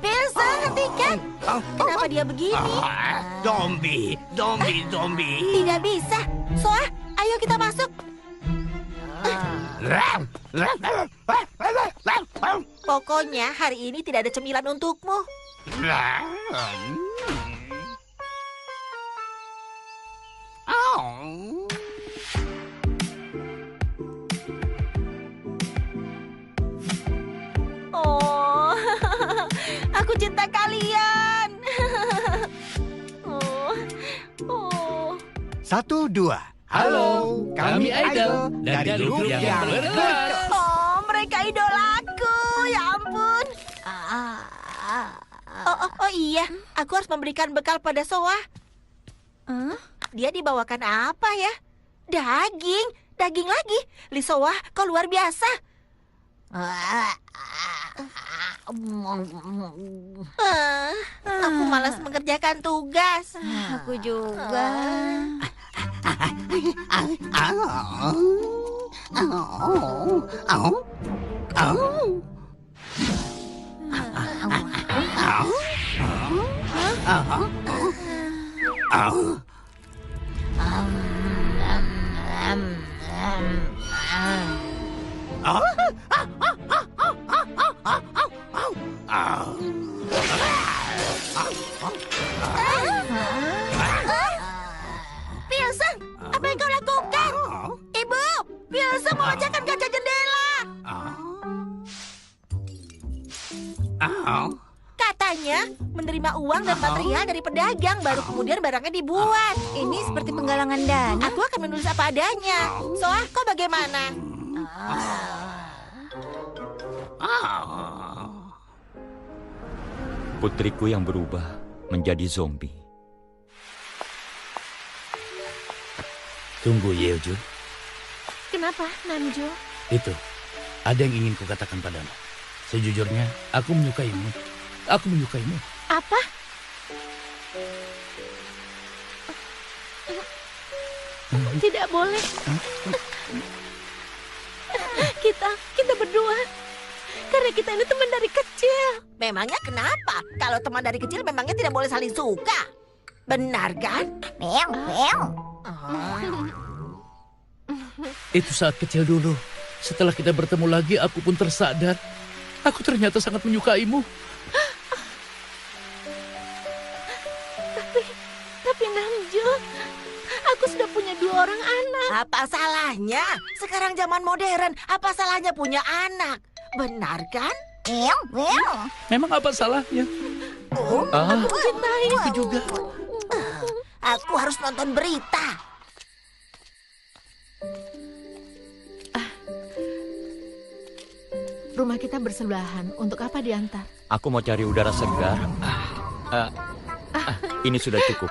Wilson, hentikan. Kenapa dia begini? Zombie. Tidak bisa. Soa, ayo kita masuk. Pokoknya hari ini tidak ada cemilan untukmu. Oh, aku cinta kalian. Oh. 1, 2. Halo, kami Idol dari grup yang berkelas. Oh, mereka idolaku. Ya ampun. Oh iya, aku harus memberikan bekal pada Soa. Dia dibawakan apa ya? Daging lagi. Lisowa, kau luar biasa. Aku malas mengerjakan tugas. Aku juga. Wilson, apa yang kau lakukan? Ibu, Wilson memecahkan kaca jendela. Katanya menerima uang dan material dari pedagang, baru kemudian barangnya dibuat. Ini seperti penggalangan dana. Aku akan menulis apa adanya. Soa, kau bagaimana? Putriku yang berubah menjadi zombie. Tunggu, Yeoju. Kenapa, Namjo? Itu, ada yang ingin kukatakan padamu. Sejujurnya, aku menyukaimu. Aku menyukaimu. Apa? Tidak boleh. Kita berdua. Karena kita ini teman dari kecil. Memangnya kenapa? Kalau teman dari kecil memangnya tidak boleh saling suka. Benar kan? Itu saat kecil dulu. Setelah kita bertemu lagi, aku pun tersadar. Aku ternyata sangat menyukaimu. Tapi Namjo, aku sudah punya 2 orang anak. Apa salahnya? Sekarang zaman modern, apa salahnya punya anak? Benar kan? Memang apa salahnya? Aku mencintai. Aku juga. Aku harus nonton berita. Rumah kita bersebelahan. Untuk apa diantar? Aku mau cari udara segar. Ini sudah cukup.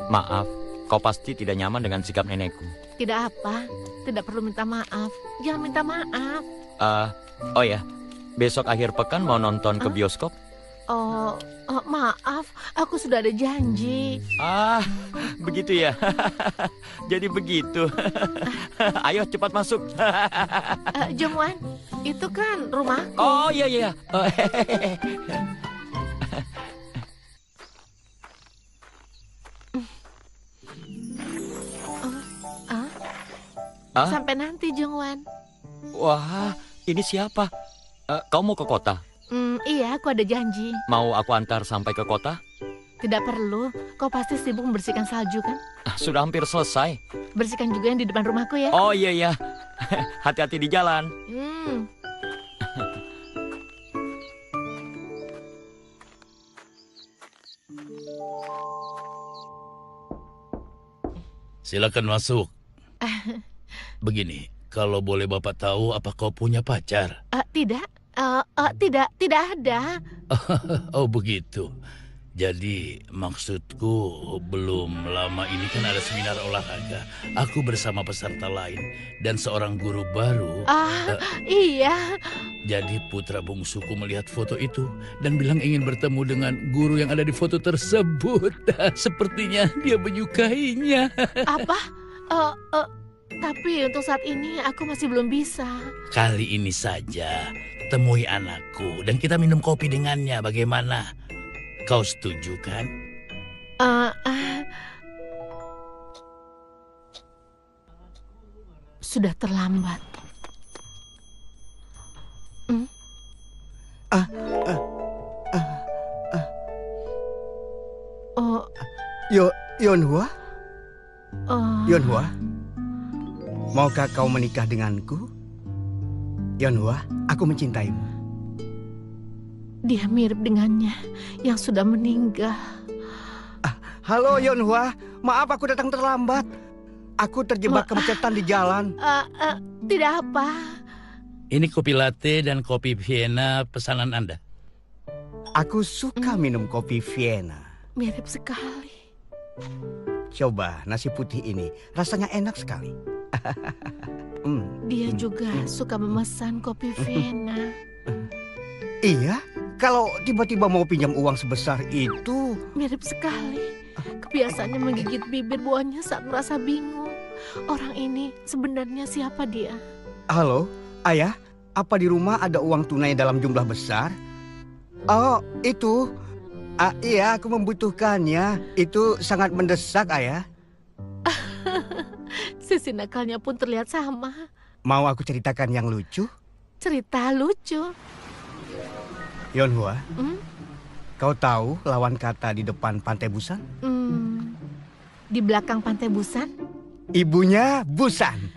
Maaf, kau pasti tidak nyaman dengan sikap nenekku. Tidak apa. Tidak perlu minta maaf. Jangan minta maaf. Oh ya, besok akhir pekan mau nonton ke bioskop? Oh, maaf. Aku sudah ada janji. Begitu ya. Jadi begitu. Ayo cepat masuk. Jongwan, itu kan rumahku. Oh iya. Sampai nanti, Jongwan. Wah, ini siapa? Kau mau ke kota? Iya, aku ada janji. Mau aku antar sampai ke kota? Tidak perlu. Kau pasti sibuk membersihkan salju, kan? Sudah hampir selesai. Bersihkan juga yang di depan rumahku ya. Oh iya. Hati-hati di jalan. Silakan masuk. Begini, kalau boleh Bapak tahu, apa kau punya pacar? Tidak ada. Oh begitu. Jadi maksudku belum lama ini kan ada seminar olahraga. Aku bersama peserta lain dan seorang guru baru. Iya. Jadi putra bungsuku melihat foto itu dan bilang ingin bertemu dengan guru yang ada di foto tersebut. Sepertinya dia menyukainya. Apa? Tapi untuk saat ini aku masih belum bisa. Kali ini saja temui anakku dan kita minum kopi dengannya. Bagaimana? Kau setuju kan? Sudah terlambat. Yonhua? Yonhua? Maukah kau menikah denganku? Yonhua, aku mencintaimu. Dia mirip dengannya yang sudah meninggal. Halo Yonhua, maaf aku datang terlambat. Aku terjebak kemacetan di jalan. Tidak apa. Ini kopi latte dan kopi Vienna pesanan Anda. Aku suka minum kopi Vienna. Mirip sekali. Coba nasi putih ini, rasanya enak sekali. Dia juga suka memesan kopi Vienna. Iya, kalau tiba-tiba mau pinjam uang sebesar itu. Mirip sekali. Kebiasaannya menggigit bibir buahnya saat merasa bingung. Orang ini sebenarnya siapa dia? Halo, Ayah, apa di rumah ada uang tunai dalam jumlah besar? Oh, itu. Iya, aku membutuhkannya. Itu sangat mendesak, Ayah. Sisi nakalnya pun terlihat sama. Mau aku ceritakan yang lucu? Cerita lucu. Yonhua, kau tahu lawan kata di depan Pantai Busan? Di belakang Pantai Busan? Ibunya Busan.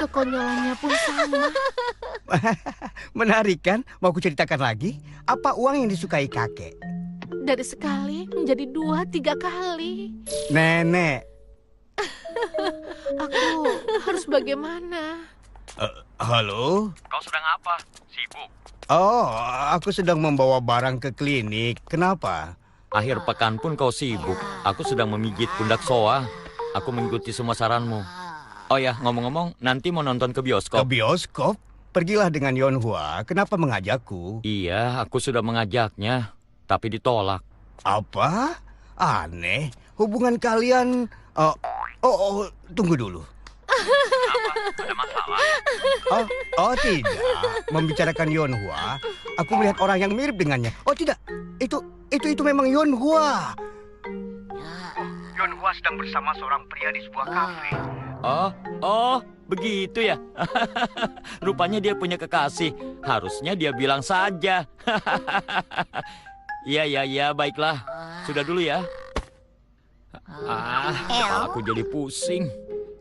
Kekonyolannya pun sama. Menarik kan? Mau aku ceritakan lagi? Apa uang yang disukai kakek? Dari sekali menjadi 2-3 kali. Nenek. Aku harus bagaimana? Halo? Kau sedang apa? Sibuk? Oh, aku sedang membawa barang ke klinik. Kenapa? Akhir pekan pun kau sibuk. Aku sedang memijit pundak Soa. Aku mengikuti semua saranmu. Oh ya, ngomong-ngomong, nanti mau nonton ke bioskop. Ke bioskop? Pergilah dengan Yonhua. Kenapa mengajakku? Iya, aku sudah mengajaknya, tapi ditolak. Apa? Aneh. Hubungan kalian... tunggu dulu. Apa? Ada masalah? Oh, tidak. Membicarakan Yonhua, aku melihat orang yang mirip dengannya. Oh, tidak. Itu memang Yonhua. Yonhua sedang bersama seorang pria di sebuah kafe. Oh, begitu ya. Rupanya dia punya kekasih. Harusnya dia bilang saja. Iya, baiklah. Sudah dulu ya. Kepala aku jadi pusing.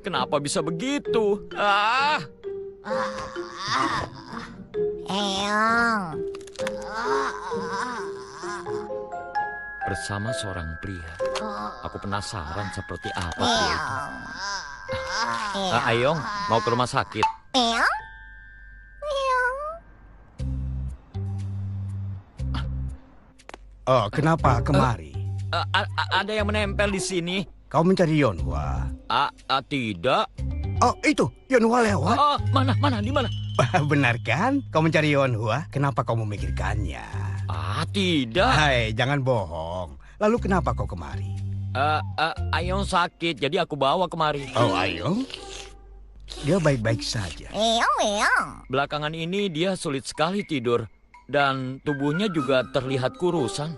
Kenapa bisa begitu? Bersama seorang pria. Aku penasaran seperti apa pria itu. Ayong, mau ke rumah sakit. Oh, kenapa kemari? Ada yang menempel di sini. Kau mencari Yonhua? Tidak. Oh, itu Yonhua lewat. Mana? Di mana? Benar kan? Kau mencari Yonhua? Kenapa kau memikirkannya? Tidak. Hai, jangan bohong. Lalu kenapa kau kemari? Ayong sakit, jadi aku bawa kemari. Oh, Ayong? Dia baik-baik saja. Belakangan ini dia sulit sekali tidur. Dan tubuhnya juga terlihat kurusan.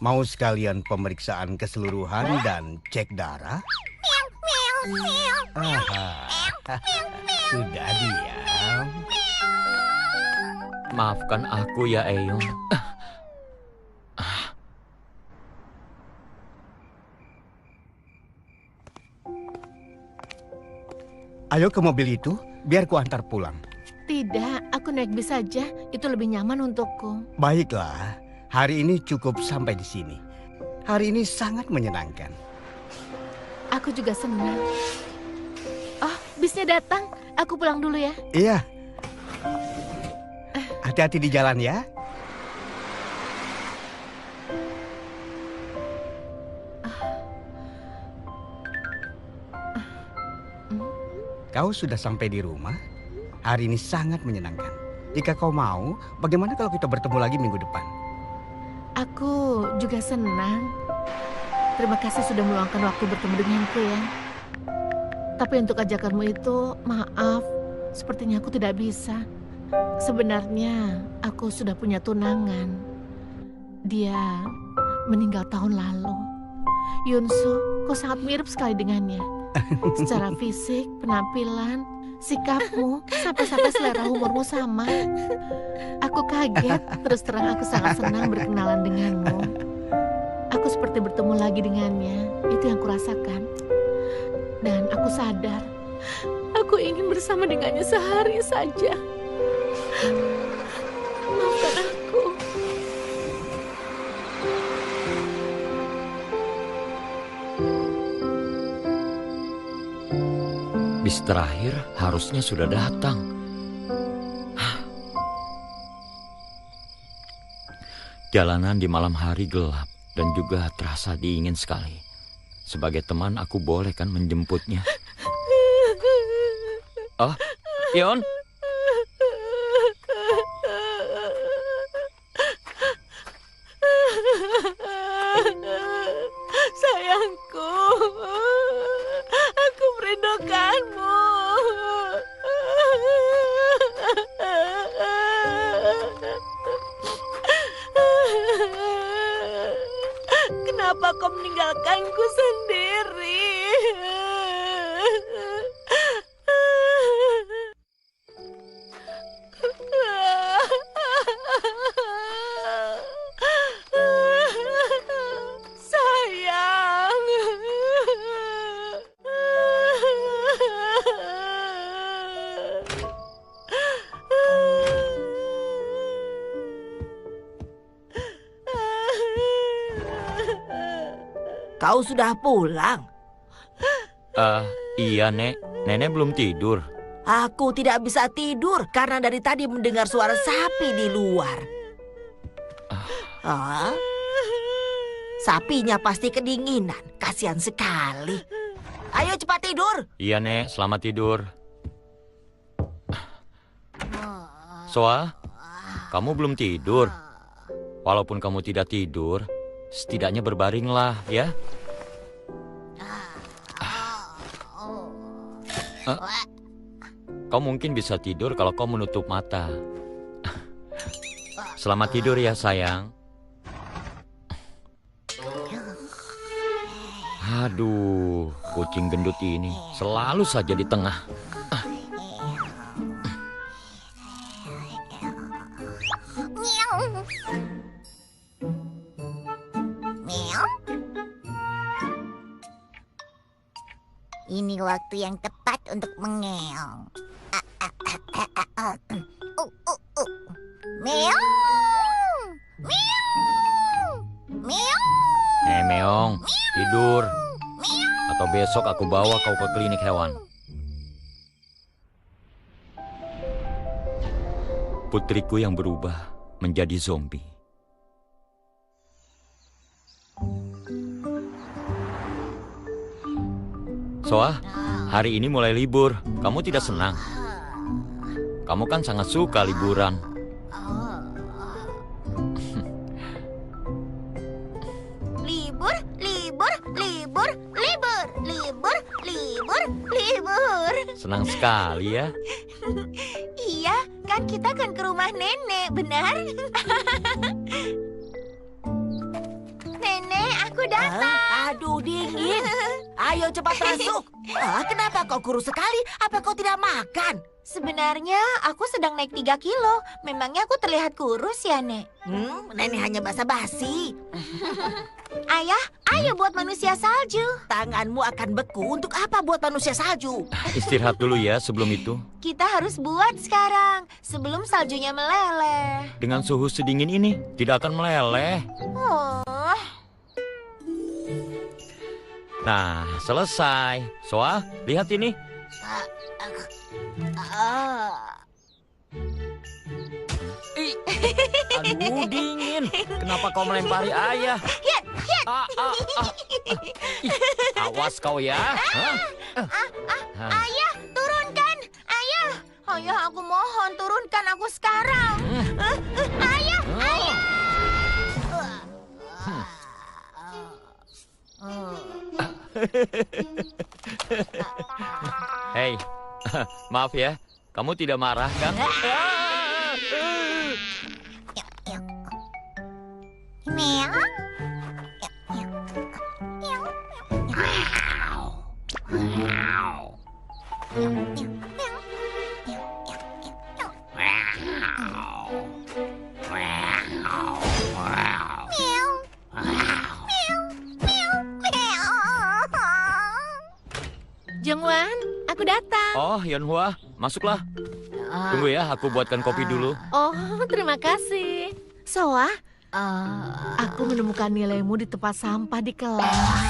Mau sekalian pemeriksaan keseluruhan dan cek darah? Sudah diam. Maafkan aku ya, Ayong. Ayo ke mobil itu, biar ku antar pulang. Tidak, aku naik bis saja. Itu lebih nyaman untukku. Baiklah, hari ini cukup sampai di sini. Hari ini sangat menyenangkan. Aku juga senang. Oh, bisnya datang. Aku pulang dulu ya. Iya. Hati-hati di jalan ya. Kau sudah sampai di rumah. Hari ini sangat menyenangkan. Jika kau mau, bagaimana kalau kita bertemu lagi minggu depan? Aku juga senang. Terima kasih sudah meluangkan waktu bertemu denganku ya. Tapi untuk ajakanmu itu, maaf, sepertinya aku tidak bisa. Sebenarnya aku sudah punya tunangan. Dia meninggal tahun lalu. Yunsu, kau sangat mirip sekali dengannya. Secara fisik, penampilan, sikapmu, sampai-sampai selera humormu sama. Aku kaget, terus terang aku sangat senang berkenalan denganmu. Aku seperti bertemu lagi dengannya, itu yang kurasakan. Dan aku sadar, aku ingin bersama dengannya sehari saja. Maafkan aku. Bis terakhir harusnya sudah datang. Jalanan di malam hari gelap dan juga terasa dingin sekali. Sebagai teman aku boleh kan menjemputnya? Oh, Yon? Sayangku, aku merindukanmu. Kenapa kau meninggalkanku sendiri? Sayang. Kau sudah pulang? Iya, Nek. Nenek belum tidur. Aku tidak bisa tidur karena dari tadi mendengar suara sapi di luar. Ah, sapinya pasti kedinginan. Kasihan sekali. Ayo cepat tidur. Iya, Nek. Selamat tidur. Soa, kamu belum tidur. Walaupun kamu tidak tidur, setidaknya berbaringlah, ya. Kau mungkin bisa tidur kalau kau menutup mata. Selamat tidur ya, sayang. Aduh, kucing gendut ini selalu saja di tengah. Ini waktu yang tepat untuk mengeong. Meong! Meong! Meong! Meong, tidur. Atau besok aku bawa kau ke klinik hewan. Putriku yang berubah menjadi zombie. Soa, hari ini mulai libur. Kamu tidak senang? Kamu kan sangat suka liburan. Libur, libur, libur, libur, libur, libur, libur. Senang sekali ya. Iya, kan kita akan ke rumah nenek, benar? Nenek, aku datang. Aduh, dingin. Ayo cepat masuk. Kenapa kau kurus sekali? Apa kau tidak makan? Sebenarnya aku sedang naik 3 kilo. Memangnya aku terlihat kurus ya, Nek? Nenek hanya basa-basi. Ayah, ayo buat manusia salju. Tanganmu akan beku. Untuk apa buat manusia salju? Istirahat dulu ya sebelum itu. Kita harus buat sekarang, sebelum saljunya meleleh. Dengan suhu sedingin ini, tidak akan meleleh. Oh, Nah, selesai. Soa, lihat ini. Aduh, dingin. Kenapa kau melempari ayah? Awas kau ya. ayah, turunkan. Ayah, ayah, aku mohon turunkan aku sekarang. Ayah, ayah. Hei, maaf ya, kamu tidak marah kan? Meow. Jongwan, aku datang. Oh, Yeonhwa, masuklah. Tunggu ya, aku buatkan kopi dulu. Oh, terima kasih. Soa, aku menemukan nilaimu di tempat sampah di kelas.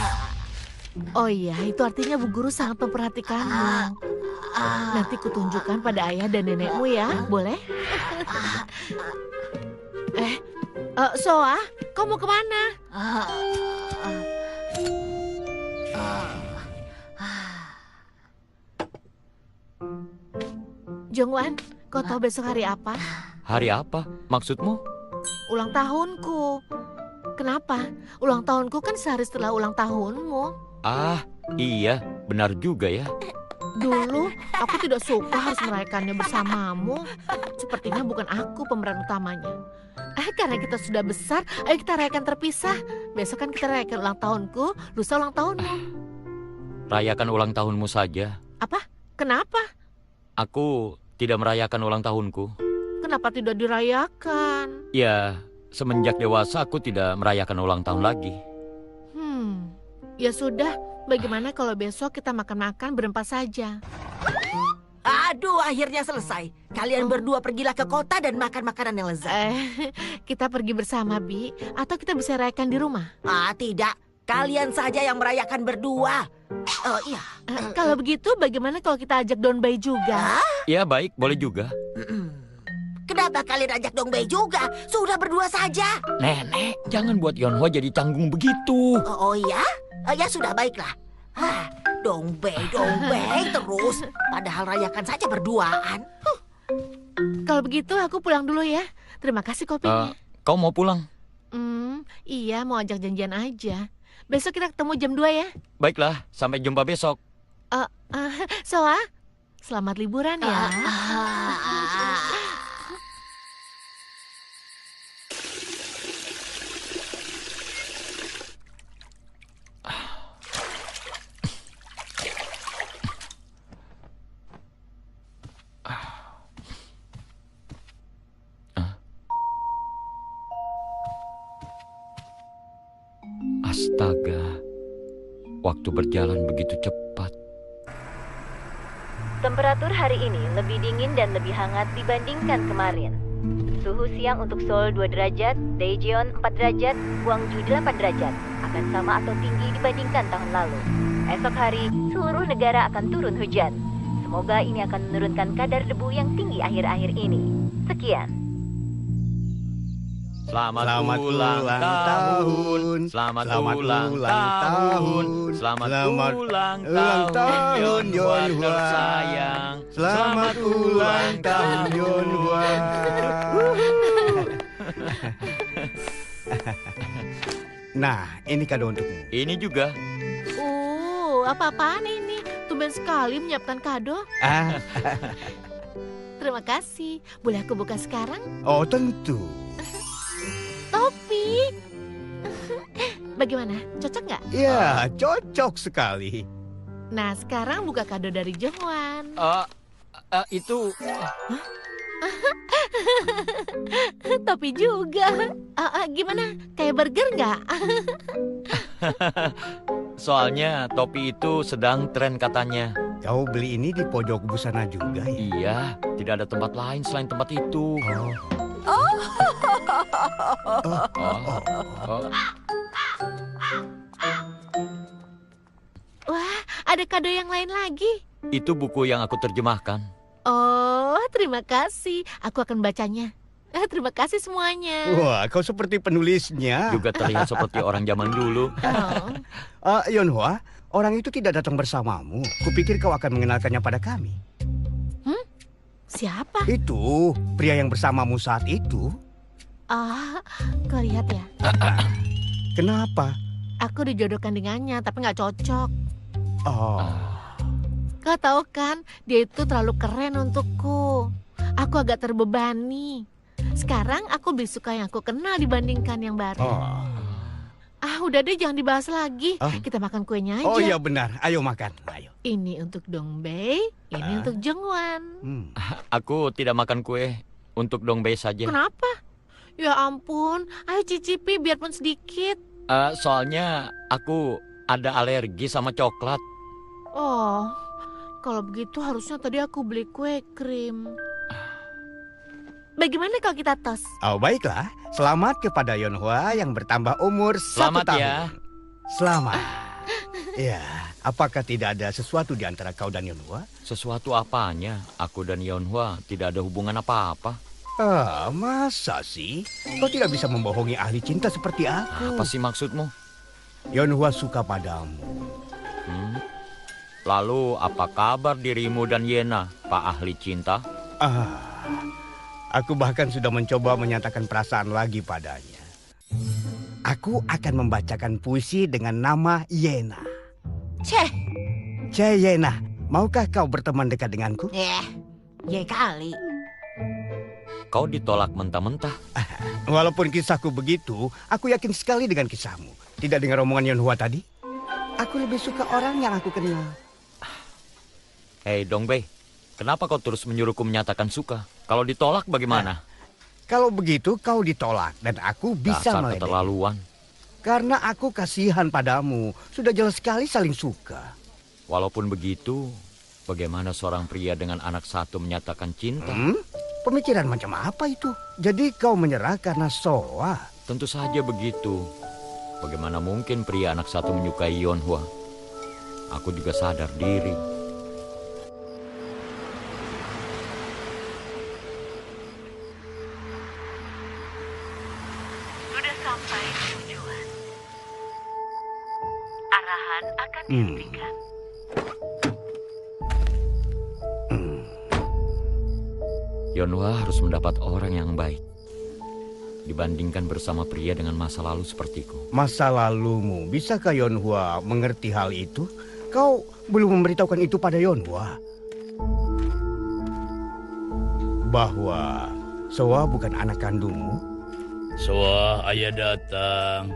Oh iya, itu artinya Bu Guru sangat memperhatikanmu. Nanti kutunjukkan pada ayah dan nenekmu ya, boleh? Soa, kau mau kemana? Jongwan, kau tahu besok hari apa? Hari apa? Maksudmu? Ulang tahunku. Kenapa? Ulang tahunku kan sehari setelah ulang tahunmu. Ah, iya, benar juga ya. Dulu, aku tidak suka harus merayakannya bersamamu. Sepertinya bukan aku pemeran utamanya. Karena kita sudah besar, ayo kita rayakan terpisah. Besok kan kita rayakan ulang tahunku, lusa ulang tahunmu. Rayakan ulang tahunmu saja. Apa? Kenapa? Aku tidak merayakan ulang tahunku. Kenapa tidak dirayakan? Ya, semenjak dewasa aku tidak merayakan ulang tahun lagi. Ya sudah, bagaimana kalau besok kita makan-makan berempat saja? Aduh, akhirnya selesai. Kalian berdua pergilah ke kota dan makan makanan yang lezat. Kita pergi bersama, Bi. Atau kita bisa rayakan di rumah? Tidak. Kalian saja yang merayakan berdua. Iya. Kalau begitu, bagaimana kalau kita ajak Don Bay juga? Ya, baik, boleh juga. Kenapa kalian ajak Dong Bay juga? Sudah berdua saja. Nenek, jangan buat Yeonhwa jadi tanggung begitu. Oh iya? Ya sudah, baiklah. Dong Bay terus. Padahal rayakan saja berduaan. Kalau begitu, aku pulang dulu ya. Terima kasih kopinya. Kau mau pulang? Iya, mau ajak janjian aja. Besok kita ketemu jam 2 ya. Baiklah, sampai jumpa besok. Soa, selamat liburan ya. Astaga, waktu berjalan begitu cepat. Temperatur hari ini lebih dingin dan lebih hangat dibandingkan kemarin. Suhu siang untuk Seoul 2 derajat, Daejeon 4 derajat, Gwangju 8 derajat. Akan sama atau tinggi dibandingkan tahun lalu. Esok hari, seluruh negara akan turun hujan. Semoga ini akan menurunkan kadar debu yang tinggi akhir-akhir ini. Sekian. Selamat ulang tahun. Selamat ulang tahun. Selamat ulang tahun, Yeonhwa tersayang. Selamat ulang tahun, Yeonhwa. Nah, ini kado untukmu. Ini juga. Apa-apaan ini? Tumben sekali menyiapkan kado. Terima kasih. Boleh aku buka sekarang? Oh, tentu. Topi. Bagaimana? Cocok nggak? Ya, cocok sekali. Nah, sekarang buka kado dari Jongwan. Itu... Topi juga. Gimana? Kayak burger nggak? Soalnya topi itu sedang tren katanya. Kau beli ini di pojok busana juga ya? Iya, tidak ada tempat lain selain tempat itu. Wah, ada kado yang lain lagi. Itu buku yang aku terjemahkan. Oh, terima kasih. Aku akan bacanya. Terima kasih semuanya. Wah, kau seperti penulisnya. Juga terlihat seperti orang zaman dulu. Yeonhwa, orang itu tidak datang bersamamu. Kupikir kau akan mengenalkannya pada kami. Siapa? Itu, pria yang bersamamu saat itu. Kau lihat ya. Kenapa? Aku dijodohkan dengannya, tapi nggak cocok. Oh. Kau tahu kan, dia itu terlalu keren untukku. Aku agak terbebani. Sekarang aku lebih suka yang aku kenal dibandingkan yang baru. Oh. Udah deh, jangan dibahas lagi. Kita makan kuenya aja. Oh iya benar, ayo makan. Ayo. Ini untuk Dongbei, ini untuk Jongwan. Aku tidak makan kue. Untuk Dongbei saja. Kenapa? Ya ampun, ayo cicipi biarpun sedikit. Soalnya aku ada alergi sama coklat. Oh, kalau begitu harusnya tadi aku beli kue krim. Bagaimana kalau kita tos? Oh baiklah, selamat kepada Yonhua yang bertambah umur 1 Selamat tahun. ya. Selamat. Ya, apakah tidak ada sesuatu di antara kau dan Yonhua? Sesuatu apanya? Aku dan Yonhua tidak ada hubungan apa-apa. Masa sih? Kau tidak bisa membohongi ahli cinta seperti aku. Apa sih maksudmu? Yonhua suka padamu. Lalu apa kabar dirimu dan Yena, Pak ahli cinta? Aku bahkan sudah mencoba menyatakan perasaan lagi padanya. Aku akan membacakan puisi dengan nama Yena. Ceh Yena, maukah kau berteman dekat denganku? Ya kali. Kau ditolak mentah-mentah. Walaupun kisahku begitu, aku yakin sekali dengan kisahmu. Tidak dengar omongan Yonhua tadi? Aku lebih suka orang yang aku kenal. Hei Dongbei, kenapa kau terus menyuruhku menyatakan suka? Kalau ditolak bagaimana? Kalau begitu kau ditolak dan aku bisa Dasar meledek. keterlaluan. Karena aku kasihan padamu. Sudah jelas sekali saling suka. Walaupun begitu, bagaimana seorang pria dengan anak satu menyatakan cinta? Pemikiran macam apa itu? Jadi kau menyerah karena Soa? Tentu saja begitu. Bagaimana mungkin pria anak satu menyukai Yonhua? Aku juga sadar diri. Sudah sampai di tujuan. Arahan akan diberikan. Yonhua harus mendapat orang yang baik dibandingkan bersama pria dengan masa lalu sepertiku. Masa lalumu, bisakah Yonhua mengerti hal itu? Kau belum memberitahukan itu pada Yonhua. Bahwa Soa bukan anak kandungmu? Soa, ayah datang.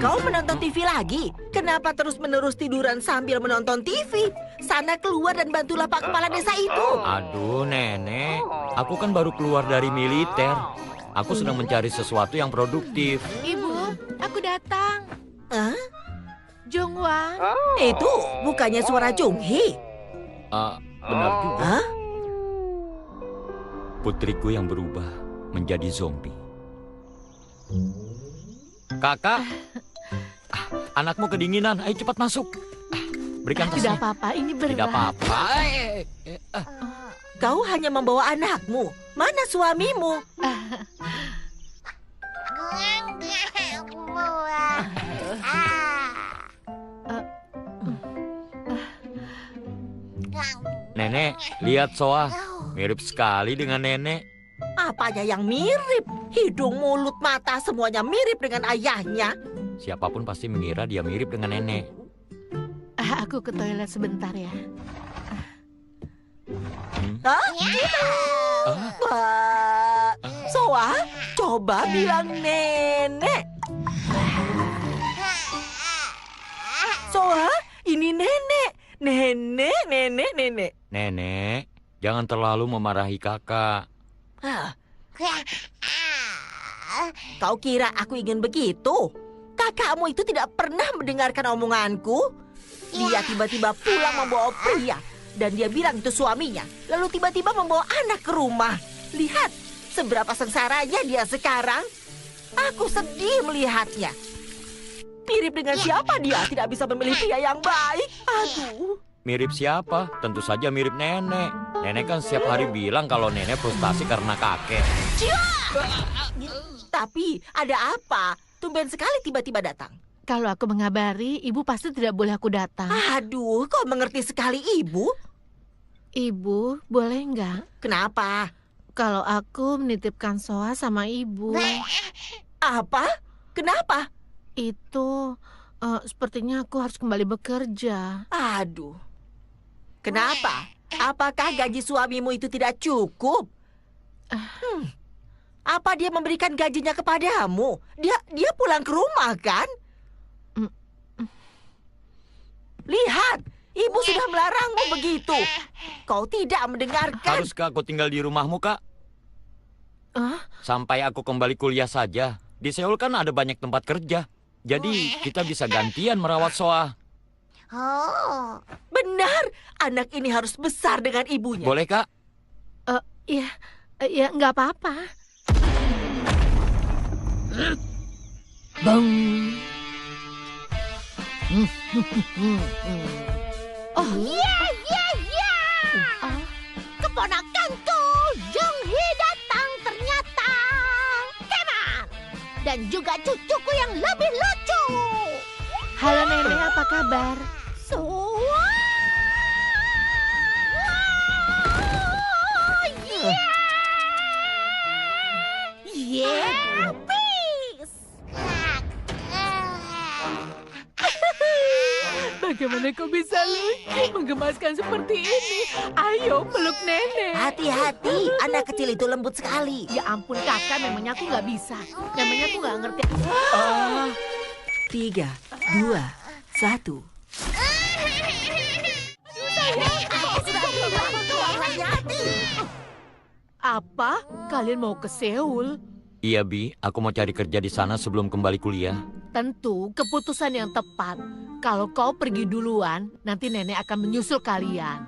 Kau menonton TV lagi? Kenapa terus-menerus tiduran sambil menonton TV? Sana keluar dan bantulah Pak Kepala Desa itu. Aduh, Nenek. Aku kan baru keluar dari militer. Aku sedang mencari sesuatu yang produktif. Ibu, aku datang. Jongwan. Itu bukannya suara Jonghi. Benar juga. Hah? Putriku yang berubah menjadi zombie. Kakak, anakmu kedinginan. Ayo cepat masuk. Berikan tasnya. Tidak apa-apa, ini berat. Tidak apa-apa. Kau hanya membawa anakmu. Mana suamimu? Nenek, lihat Soa. Mirip sekali dengan nenek. Apanya yang mirip? Hidung, mulut, mata semuanya mirip dengan ayahnya. Siapapun pasti mengira dia mirip dengan nenek. Aku ke toilet sebentar ya. Soa, coba bilang nenek. Soa, ini nenek. Nenek. Nenek, jangan terlalu memarahi kakak. Kau kira aku ingin begitu? Kakakmu itu tidak pernah mendengarkan omonganku. Dia tiba-tiba pulang membawa pria. Dan dia bilang itu suaminya. Lalu tiba-tiba membawa anak ke rumah. Lihat, seberapa sengsaranya dia sekarang. Aku sedih melihatnya. Mirip dengan siapa dia tidak bisa memilih pria yang baik. Aduh. Mirip siapa? Tentu saja mirip nenek. Nenek kan setiap hari bilang kalau nenek frustasi karena kakek. Tapi ada apa? Tumben sekali tiba-tiba datang. Kalau aku mengabari, ibu pasti tidak boleh aku datang. Aduh, kau mengerti sekali ibu. Ibu, boleh nggak? Kenapa? Kalau aku menitipkan Soa sama ibu, Apa? Kenapa? itu sepertinya aku harus kembali bekerja. Aduh. Kenapa? Apakah gaji suamimu itu tidak cukup? Apa dia memberikan gajinya kepadamu? Dia pulang ke rumah, kan? Lihat, ibu sudah melarangmu begitu. Kau tidak mendengarkan. Haruskah aku tinggal di rumahmu, Kak? Sampai aku kembali kuliah saja. Di Seoul kan ada banyak tempat kerja. Jadi kita bisa gantian merawat Soa. Oh. Benar, anak ini harus besar dengan ibunya. Boleh, Kak? Ya nggak apa-apa. Bang. Oh, Ya. Keponakanku, Jung-hee datang ternyata. Keman. Dan juga cucuku yang lebih lucu. halo Nenek, apa kabar? Habis. Bagaimana kau bisa lucu, menggemaskan seperti ini? Ayo peluk Nenek. Hati-hati, anak kecil itu lembut sekali. Ya ampun kakak, memangnya aku nggak bisa. Memangnya aku nggak ngerti. 3, 2, 1. Apa? Kalian mau ke Seoul? Iya, Bi. Aku mau cari kerja di sana sebelum kembali kuliah. Tentu keputusan yang tepat. Kalau kau pergi duluan, nanti nenek akan menyusul kalian.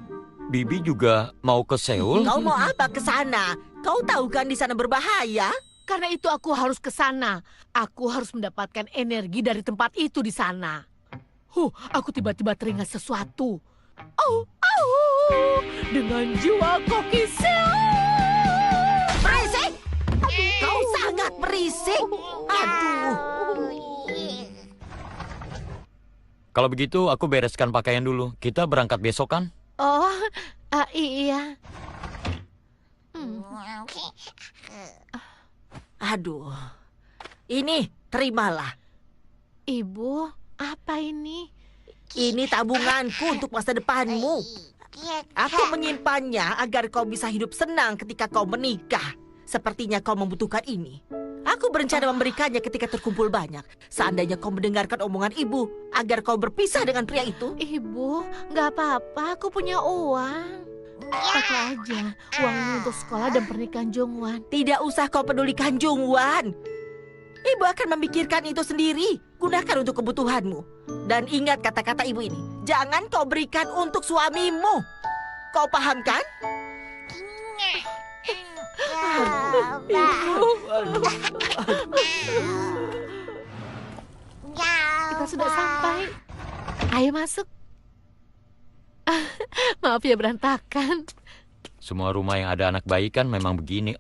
Bibi juga mau ke Seoul? Kau mau apa ke sana? Kau tahu kan di sana berbahaya? Karena itu aku harus ke sana. Aku harus mendapatkan energi dari tempat itu di sana. Aku tiba-tiba teringat sesuatu. Dengan jiwa koki Seoul. Berisik! Kau sangat berisik. Aduh. Kalau begitu, aku bereskan pakaian dulu. Kita berangkat besok kan? Iya. Aduh. Ini, terimalah. Ibu, apa ini? Ini tabunganku untuk masa depanmu. Aku menyimpannya agar kau bisa hidup senang ketika kau menikah. Sepertinya kau membutuhkan ini. Aku berencana memberikannya ketika terkumpul banyak. Seandainya kau mendengarkan omongan ibu agar kau berpisah dengan pria itu. Ibu, nggak apa-apa. Aku punya uang. Pakai aja uang ini untuk sekolah dan pernikahan Jongwan. Tidak usah kau pedulikan Jungwan. Ibu akan memikirkan itu sendiri. Gunakan untuk kebutuhanmu. Dan ingat kata-kata ibu ini. Jangan kau berikan untuk suamimu. Kau paham kan? Kita sudah sampai. Ayo masuk. Maaf ya berantakan. Semua rumah yang ada anak bayi kan memang begini,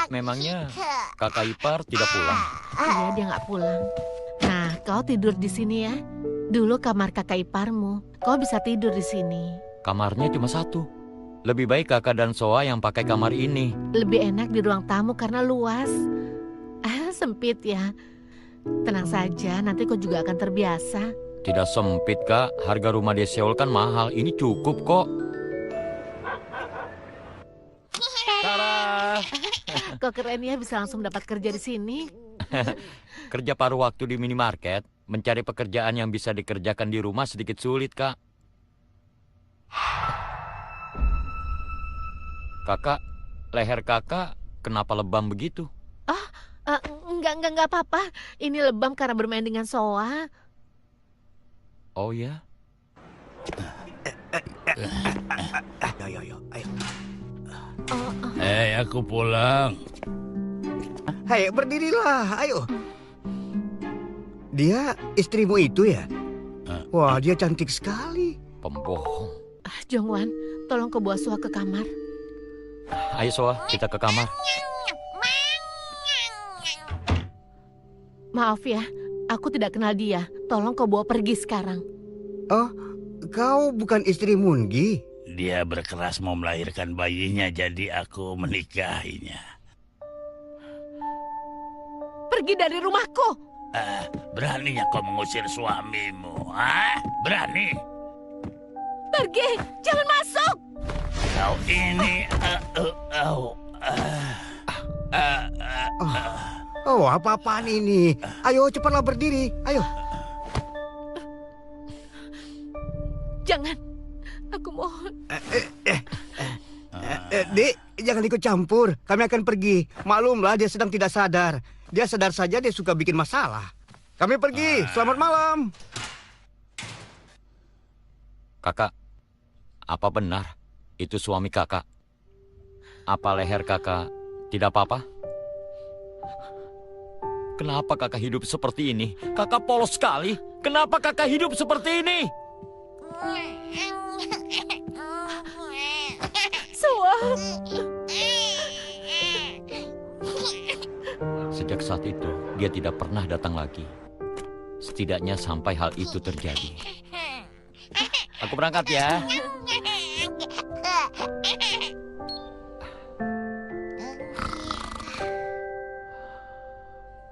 Memangnya kakak ipar tidak pulang? Iya, dia nggak pulang. Nah, kau tidur di sini ya. Dulu kamar kakak iparmu. Kau bisa tidur di sini. Kamarnya cuma satu. Lebih baik kakak dan Soa yang pakai kamar ini. Lebih enak di ruang tamu karena luas. Sempit ya. Tenang saja, nanti kau juga akan terbiasa. Tidak sempit, Kak. Harga rumah di Seoul kan mahal. Ini cukup kok. Tara! Kok keren ya bisa langsung dapat kerja di sini. Kerja paruh waktu di minimarket, mencari pekerjaan yang bisa dikerjakan di rumah sedikit sulit, Kak. Kakak, leher kakak kenapa lebam begitu? Enggak apa-apa. Ini lebam karena bermain dengan Soa. Oh ya? Ayo. Aku pulang. Hai, berdirilah, ayo. Dia istrimu itu ya? Wah, dia cantik sekali. Pembohong. Jongwan, tolong kau bawa Soa ke kamar. Ayo Soa, kita ke kamar. Maaf ya, aku tidak kenal dia. Tolong kau bawa pergi sekarang. Oh, kau bukan istri Mungi? Dia berkeras mau melahirkan bayinya, jadi aku menikahinya. Pergi dari rumahku. Beraninya kau mengusir suamimu, Berani? Pergi, jangan masuk. Kau ini... Oh, apa-apaan ini? Ayo, cepatlah berdiri. Ayo. Jangan, aku mohon. Dek, jangan ikut campur. Kami akan pergi. Maklumlah, dia sedang tidak sadar. Dia sadar saja dia suka bikin masalah. Kami pergi. Selamat malam. Kakak, apa benar itu suami kakak? Apa leher kakak tidak apa-apa? Kenapa kakak hidup seperti ini? Kakak polos sekali. Kenapa kakak hidup seperti ini? Sejak saat itu, dia tidak pernah datang lagi. Setidaknya sampai hal itu terjadi. Aku berangkat ya.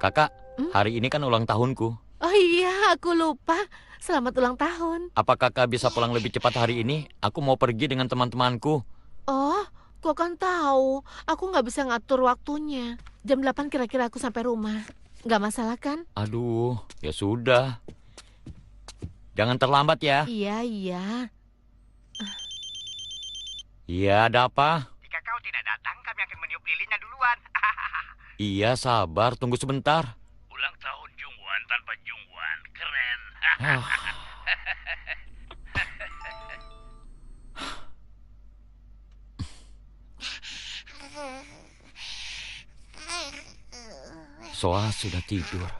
Kakak, hari ini kan ulang tahunku. Oh iya, aku lupa. Selamat ulang tahun. Apa kakak bisa pulang lebih cepat hari ini? Aku mau pergi dengan teman-temanku. Oh, kau kan tahu. Aku nggak bisa ngatur waktunya. Jam 8 kira-kira aku sampai rumah. Nggak masalah kan? Aduh, ya sudah. Jangan terlambat ya. Iya. Iya, ada apa? Jika kau tidak datang, kami akan meniup lilinnya duluan. Iya, sabar. Tunggu sebentar. Ulang tahun Jungwan tanpa Jungwan. Keren. Soa sudah tidur.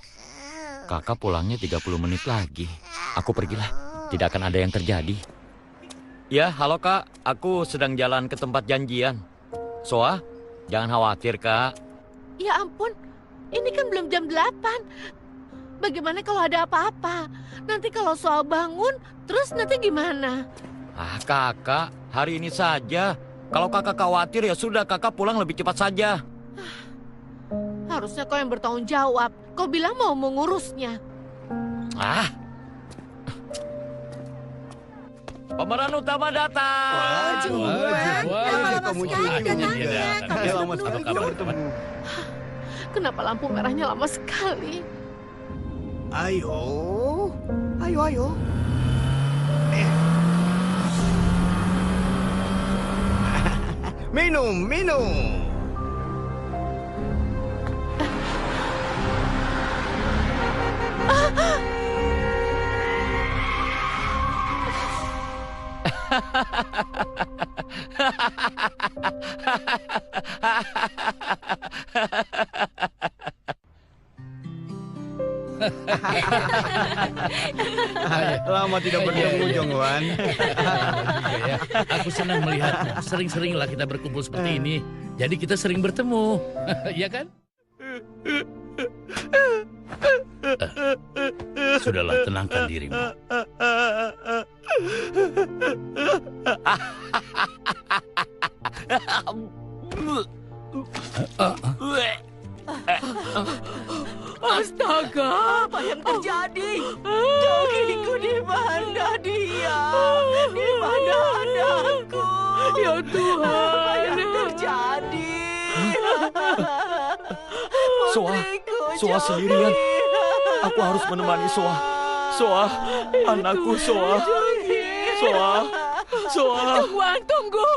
Kakak pulangnya 30 menit lagi. Aku pergilah. Tidak akan ada yang terjadi. Ya, halo kak. Aku sedang jalan ke tempat janjian. Soa, jangan khawatir kak. Ya ampun, ini kan belum jam 8. Bagaimana kalau ada apa-apa? Nanti kalau soal bangun, terus nanti gimana? Kakak, hari ini saja. Kalau kakak khawatir ya sudah, kakak pulang lebih cepat saja. Harusnya kau yang bertanggung jawab. Kau bilang mau mengurusnya. Pemeran utama datang. Kenapa lampu merahnya lama sekali? Ayo. Minum. Lama tidak bertemu, Jongwan. Ya. Aku senang melihatmu. Sering-seringlah kita berkumpul seperti ini. Jadi kita sering bertemu. Ya kan? Sudahlah, tenangkan dirimu. Astaga, Apa yang terjadi? Jogiku di mana dia? Di mana anakku? ya Tuhan. Apa yang terjadi? Soa sendirian. Aku harus menemani Soa. Soa, anakku Soa. Tunggu.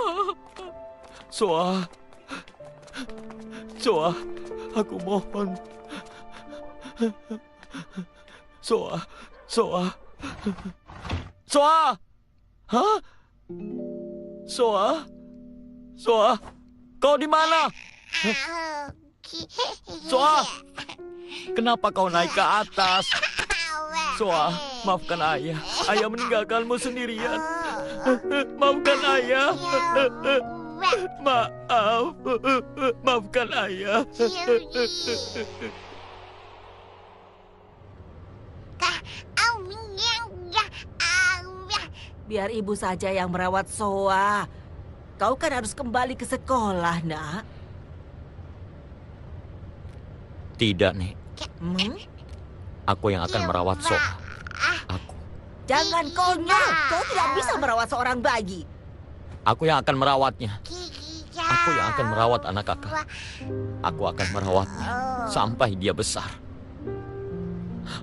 Soa, aku mohon. Soa. Hah? Soa, kau di mana? Soa, kenapa kau naik ke atas? Soa, maafkan ayah. Ayah meninggalkanmu sendirian. Maafkan ayah. Maafkan ayah. Biar ibu saja yang merawat Soa. Kau kan harus kembali ke sekolah, nak. Tidak, Nek. Aku yang akan merawat Soa. Aku. Jangan konyol. Kau tidak bisa merawat seorang bayi. Aku yang akan merawatnya. Aku yang akan merawat anak kakak. Aku akan merawatnya sampai dia besar.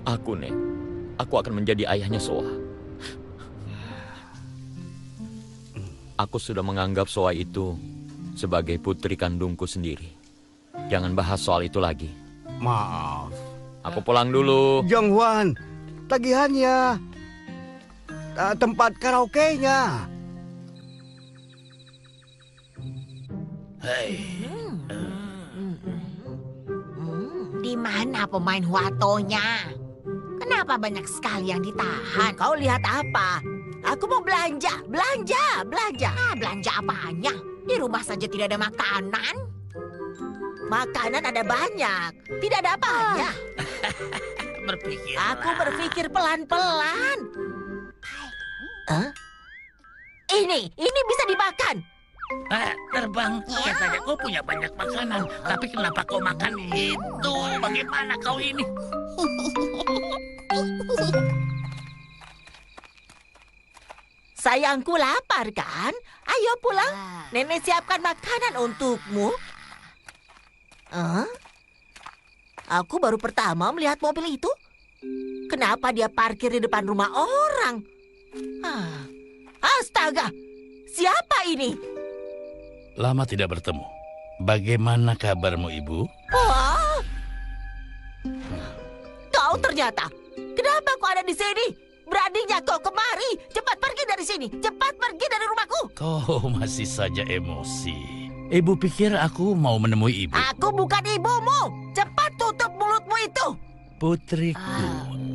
Aku, Nek. Aku akan menjadi ayahnya Soa. Aku sudah menganggap Soa itu sebagai putri kandungku sendiri. Jangan bahas soal itu lagi. Maaf. Aku pulang dulu. Jongwan, tagihannya. Tempat karaoke-nya. Hei, Di mana pemain Huatonya? Kenapa banyak sekali yang ditahan? Kau lihat apa? Aku mau belanja. Belanja apanya? Di rumah saja tidak ada makanan. Makanan ada banyak. Tidak ada apanya. berpikirlah. Aku berpikir pelan-pelan. Ini bisa dimakan. Terbang, katanya kau punya banyak makanan. Tapi kenapa kau makan itu? Bagaimana kau ini? Sayangku lapar kan? Ayo pulang. Nenek siapkan makanan untukmu. Aku baru pertama melihat mobil itu. Kenapa dia parkir di depan rumah orang? Astaga, siapa ini? Lama tidak bertemu. Bagaimana kabarmu, Ibu? Wah, kau ternyata. Kenapa kau ada di sini? Beraninya kau kemari. Cepat pergi dari sini. Cepat pergi dari rumahku. Kau masih saja emosi. Ibu pikir aku mau menemui ibu? Aku bukan ibumu. Cepat tutup mulutmu itu.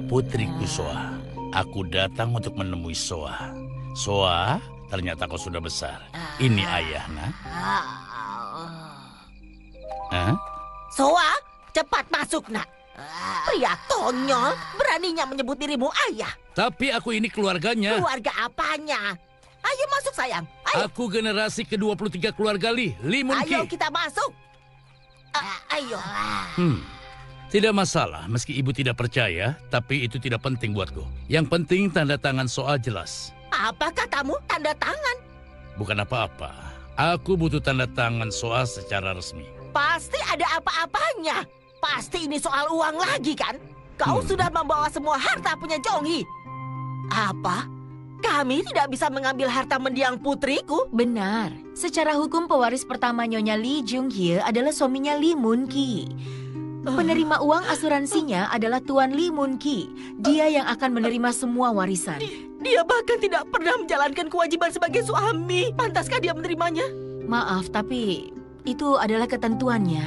Putriku Soa. Aku datang untuk menemui Soa. Soa, ternyata kau sudah besar. Ini ayah, nak. Soa, cepat masuk, nak. Pria konyol, beraninya menyebut dirimu ayah. Tapi aku ini keluarganya. Keluarga apanya? Ayo masuk, sayang. Ayo. Aku generasi ke-23 keluarga Li Munki. Ayo kita masuk. Ayo. Tidak masalah, meski ibu tidak percaya, tapi itu tidak penting buatku. Yang penting tanda tangan Soa jelas. Apa katamu tanda tangan? Bukan apa-apa. Aku butuh tanda tangan Soa secara resmi. Pasti ada apa-apanya. Pasti ini soal uang lagi kan? Kau sudah membawa semua harta punya Jonghi. Apa? Kami tidak bisa mengambil harta mendiang putriku? Benar. Secara hukum pewaris pertama Nyonya Lee Jung-hye adalah suaminya Lee Mun-ki. Penerima uang asuransinya adalah Tuan Lee Mun-ki. Dia yang akan menerima semua warisan. Dia bahkan tidak pernah menjalankan kewajiban sebagai suami. Pantaskah dia menerimanya? Maaf, tapi itu adalah ketentuannya.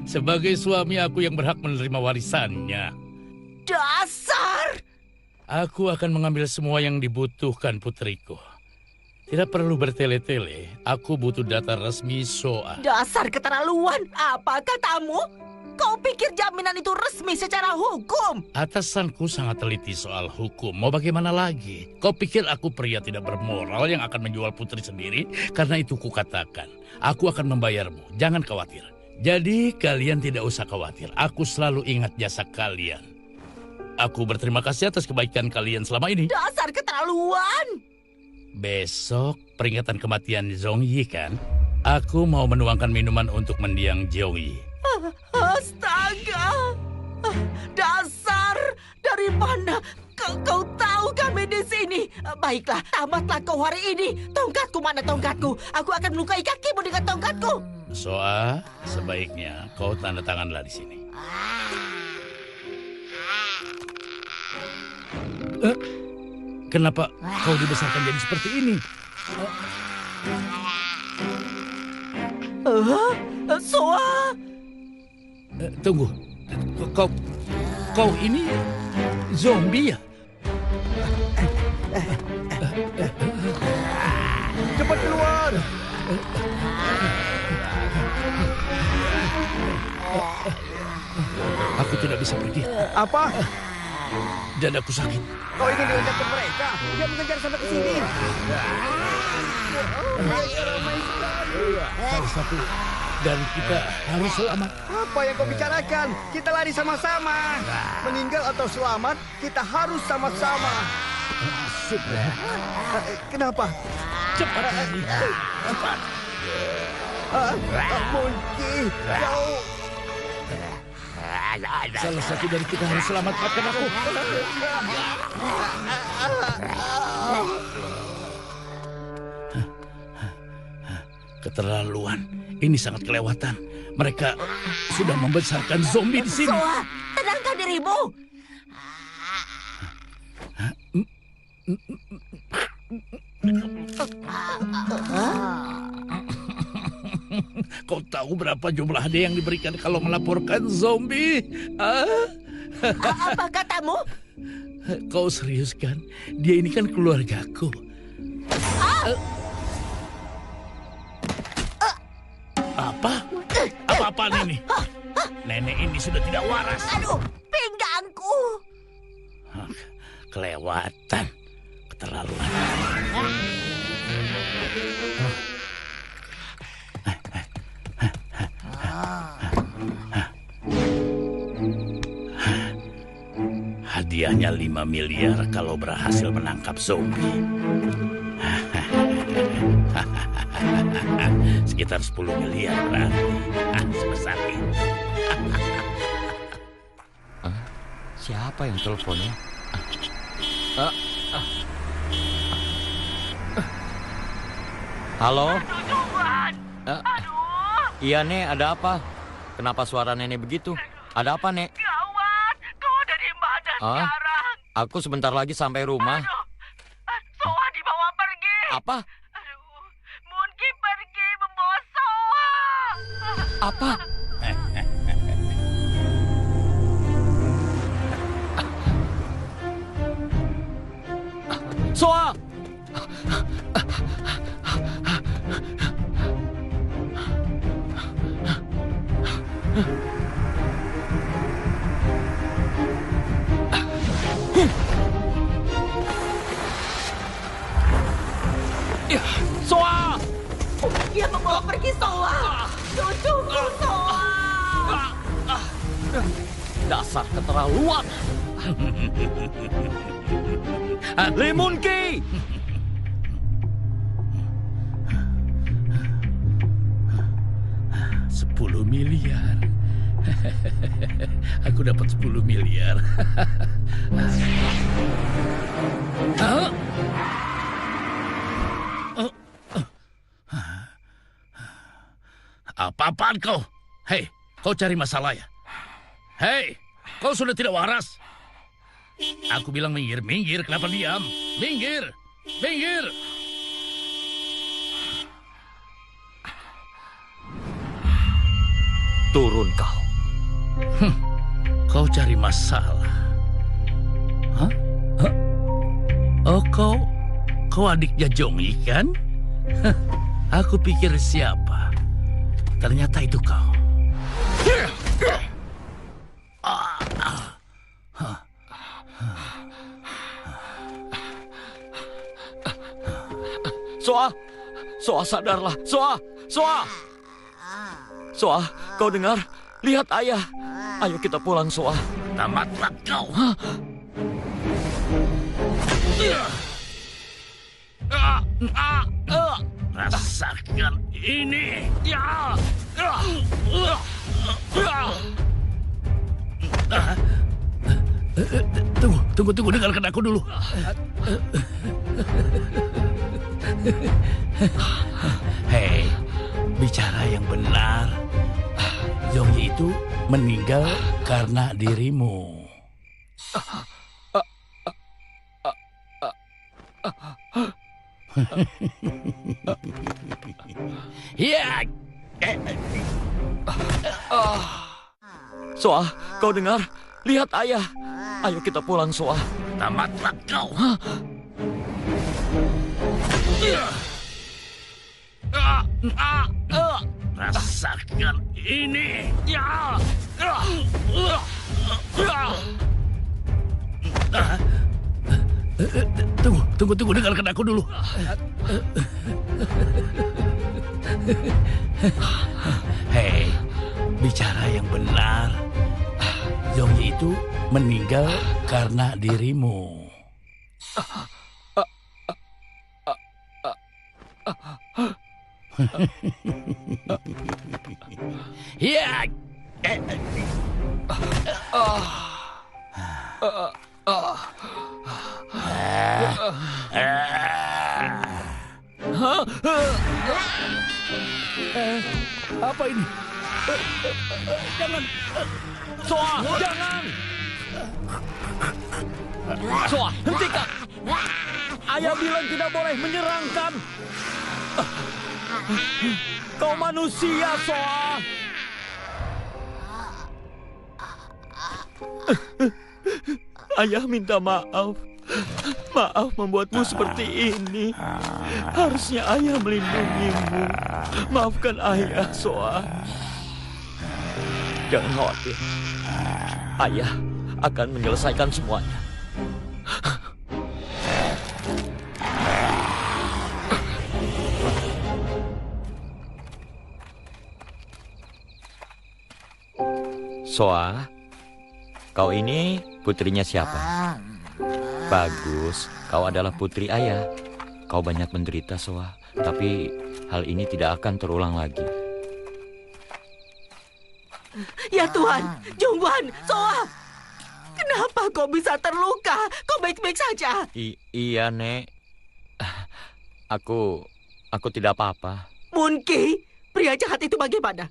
Sebagai suami aku yang berhak menerima warisannya. Dasar! Aku akan mengambil semua yang dibutuhkan putriku. Tidak perlu bertele-tele. Aku butuh data resmi Soa. Dasar keterlaluan! Apa katamu? Kau pikir jaminan itu resmi secara hukum? Atasanku sangat teliti soal hukum. Mau bagaimana lagi? Kau pikir aku pria tidak bermoral yang akan menjual putri sendiri? Karena itu kukatakan, aku akan membayarmu. Jangan khawatir. Jadi kalian tidak usah khawatir. Aku selalu ingat jasa kalian. Aku berterima kasih atas kebaikan kalian selama ini. Dasar keterlaluan! Besok peringatan kematian Zhongyi kan? Aku mau menuangkan minuman untuk mendiang Zhongyi. Astaga! Dasar! Dari mana kau tahu kami di sini? Baiklah, tamatlah kau hari ini. Tongkatku mana tongkatku? Aku akan melukai kakimu dengan tongkatku. Soa, sebaiknya kau tanda tanganlah di sini. Kenapa kau dibesarkan jadi seperti ini? Soa! Tunggu, kau ini zombie ya? Cepat keluar! Aku tidak bisa pergi. Apa? Dadaku sakit. Kau ingin diajak ke mereka? Dia mengejar sampai ke sini. Salah satu dari kita harus selamat. Apa yang kau bicarakan? Kita lari sama-sama. Meninggal atau selamat, kita harus sama-sama. Sudah. Kenapa? Cepat lari. Cepat. Monkey, kau... Salah satu dari kita harus selamat. Maafkan aku. Keterlaluan. Ini sangat kelewatan. Mereka sudah membesarkan zombie di sini. Soa, tenangkan dirimu. Kau tahu berapa jumlah hadiah yang diberikan kalau melaporkan zombie? Apa katamu? Kau serius kan? Dia ini kan keluargaku. Apa? Apa-apaan ini? Nenek ini sudah tidak waras. Aduh, pinggangku. Kelewatan. Keterlaluan. Hadiahnya 5 miliar kalau berhasil menangkap zombie. Sekitar 10 miliar berarti. Sebesar itu. Siapa yang teleponnya? Halo? Iya, Nek, ada apa? Kenapa suara nenek begitu? Ada apa, Nek? Gawat, kau ada di mana sekarang? Aku sebentar lagi sampai rumah. Soa dibawa pergi. Apa? Aduh, Monkey pergi membawa Soa. Apa? Soa! Soa! Dia membawa pergi Soa. Tunggu, Soa. Dasar keterlaluan. Limunki! 10 miliar. Aku dapat 10 miliar. Apa-apaan kau? Hei, kau cari masalah ya? Hei, kau sudah tidak waras. Aku bilang minggir, minggir. Kenapa diam? Minggir, minggir. Turun kau. Kau cari masalah. Hah? Oh, kau adiknya Jongi kan? Aku pikir siapa? Ternyata itu kau. Soa, sadarlah. Soa, kau dengar? Lihat ayah. Ayo kita pulang, Soa. Tamatlah kau. Rasakan ini. Tunggu, dengarkan aku dulu. Hei, bicara yang benar. Jongi itu meninggal karena dirimu. Ya. Soa, kau dengar? Lihat ayah. Ayo kita pulang, Soa. Tamatlah kau. Rasakan ini. Tunggu, dengarkan aku dulu. Hei, bicara yang benar. Zongyi itu meninggal karena dirimu. Ya. Apa ini? Jangan. Soa, jangan. Soa, hentikan. Ayah bilang tidak boleh menyerangkan. Kau manusia, Soa. Ayah minta maaf. Maaf membuatmu seperti ini. Harusnya ayah melindungimu. Maafkan ayah, Soa. Jangan khawatir. Ayah akan menyelesaikan semuanya. Soa, kau ini putrinya siapa? Bagus, kau adalah putri ayah. Kau banyak menderita, Soa. Tapi hal ini tidak akan terulang lagi. Ya Tuhan, Jongguan, Soa. Kenapa kau bisa terluka? Kau baik-baik saja? Iya, Nek. Aku tidak apa-apa. Moon-ki, pria jahat itu bagaimana?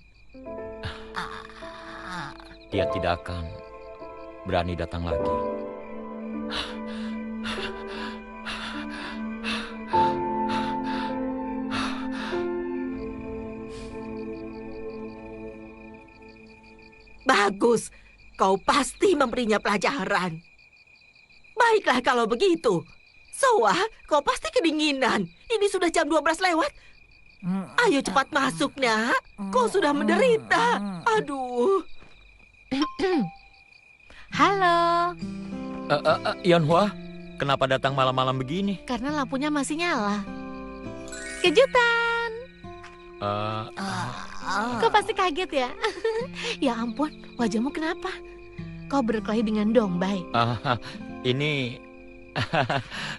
Dia tidak akan berani datang lagi. Bagus, kau pasti memberinya pelajaran. Baiklah kalau begitu. Soa, kau pasti kedinginan. Ini sudah jam 12 lewat. Ayo cepat masuk, nak. Kau sudah menderita. Aduh. Halo. Yeonhwa, kenapa datang malam-malam begini? Karena lampunya masih nyala. Kejutan. Kau pasti kaget ya? Ya ampun, wajahmu kenapa? Kau berkelahi dengan Dongbei. Ini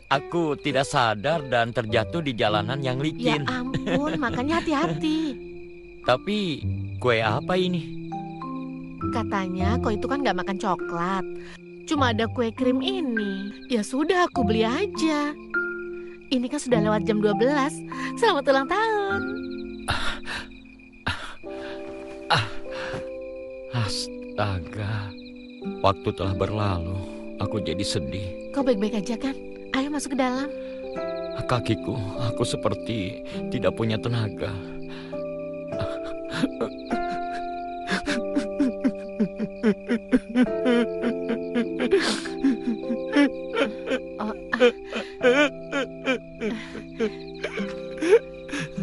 aku tidak sadar dan terjatuh di jalanan yang licin. Ya ampun, makanya hati-hati. Tapi kue apa ini? Katanya kau itu kan gak makan coklat. Cuma ada kue krim ini. Ya sudah, aku beli aja. Ini kan sudah lewat jam 12. Selamat ulang tahun. Astaga, waktu telah berlalu. Aku jadi sedih. Kau baik-baik aja kan? Ayo masuk ke dalam. Kakiku, aku seperti tidak punya tenaga.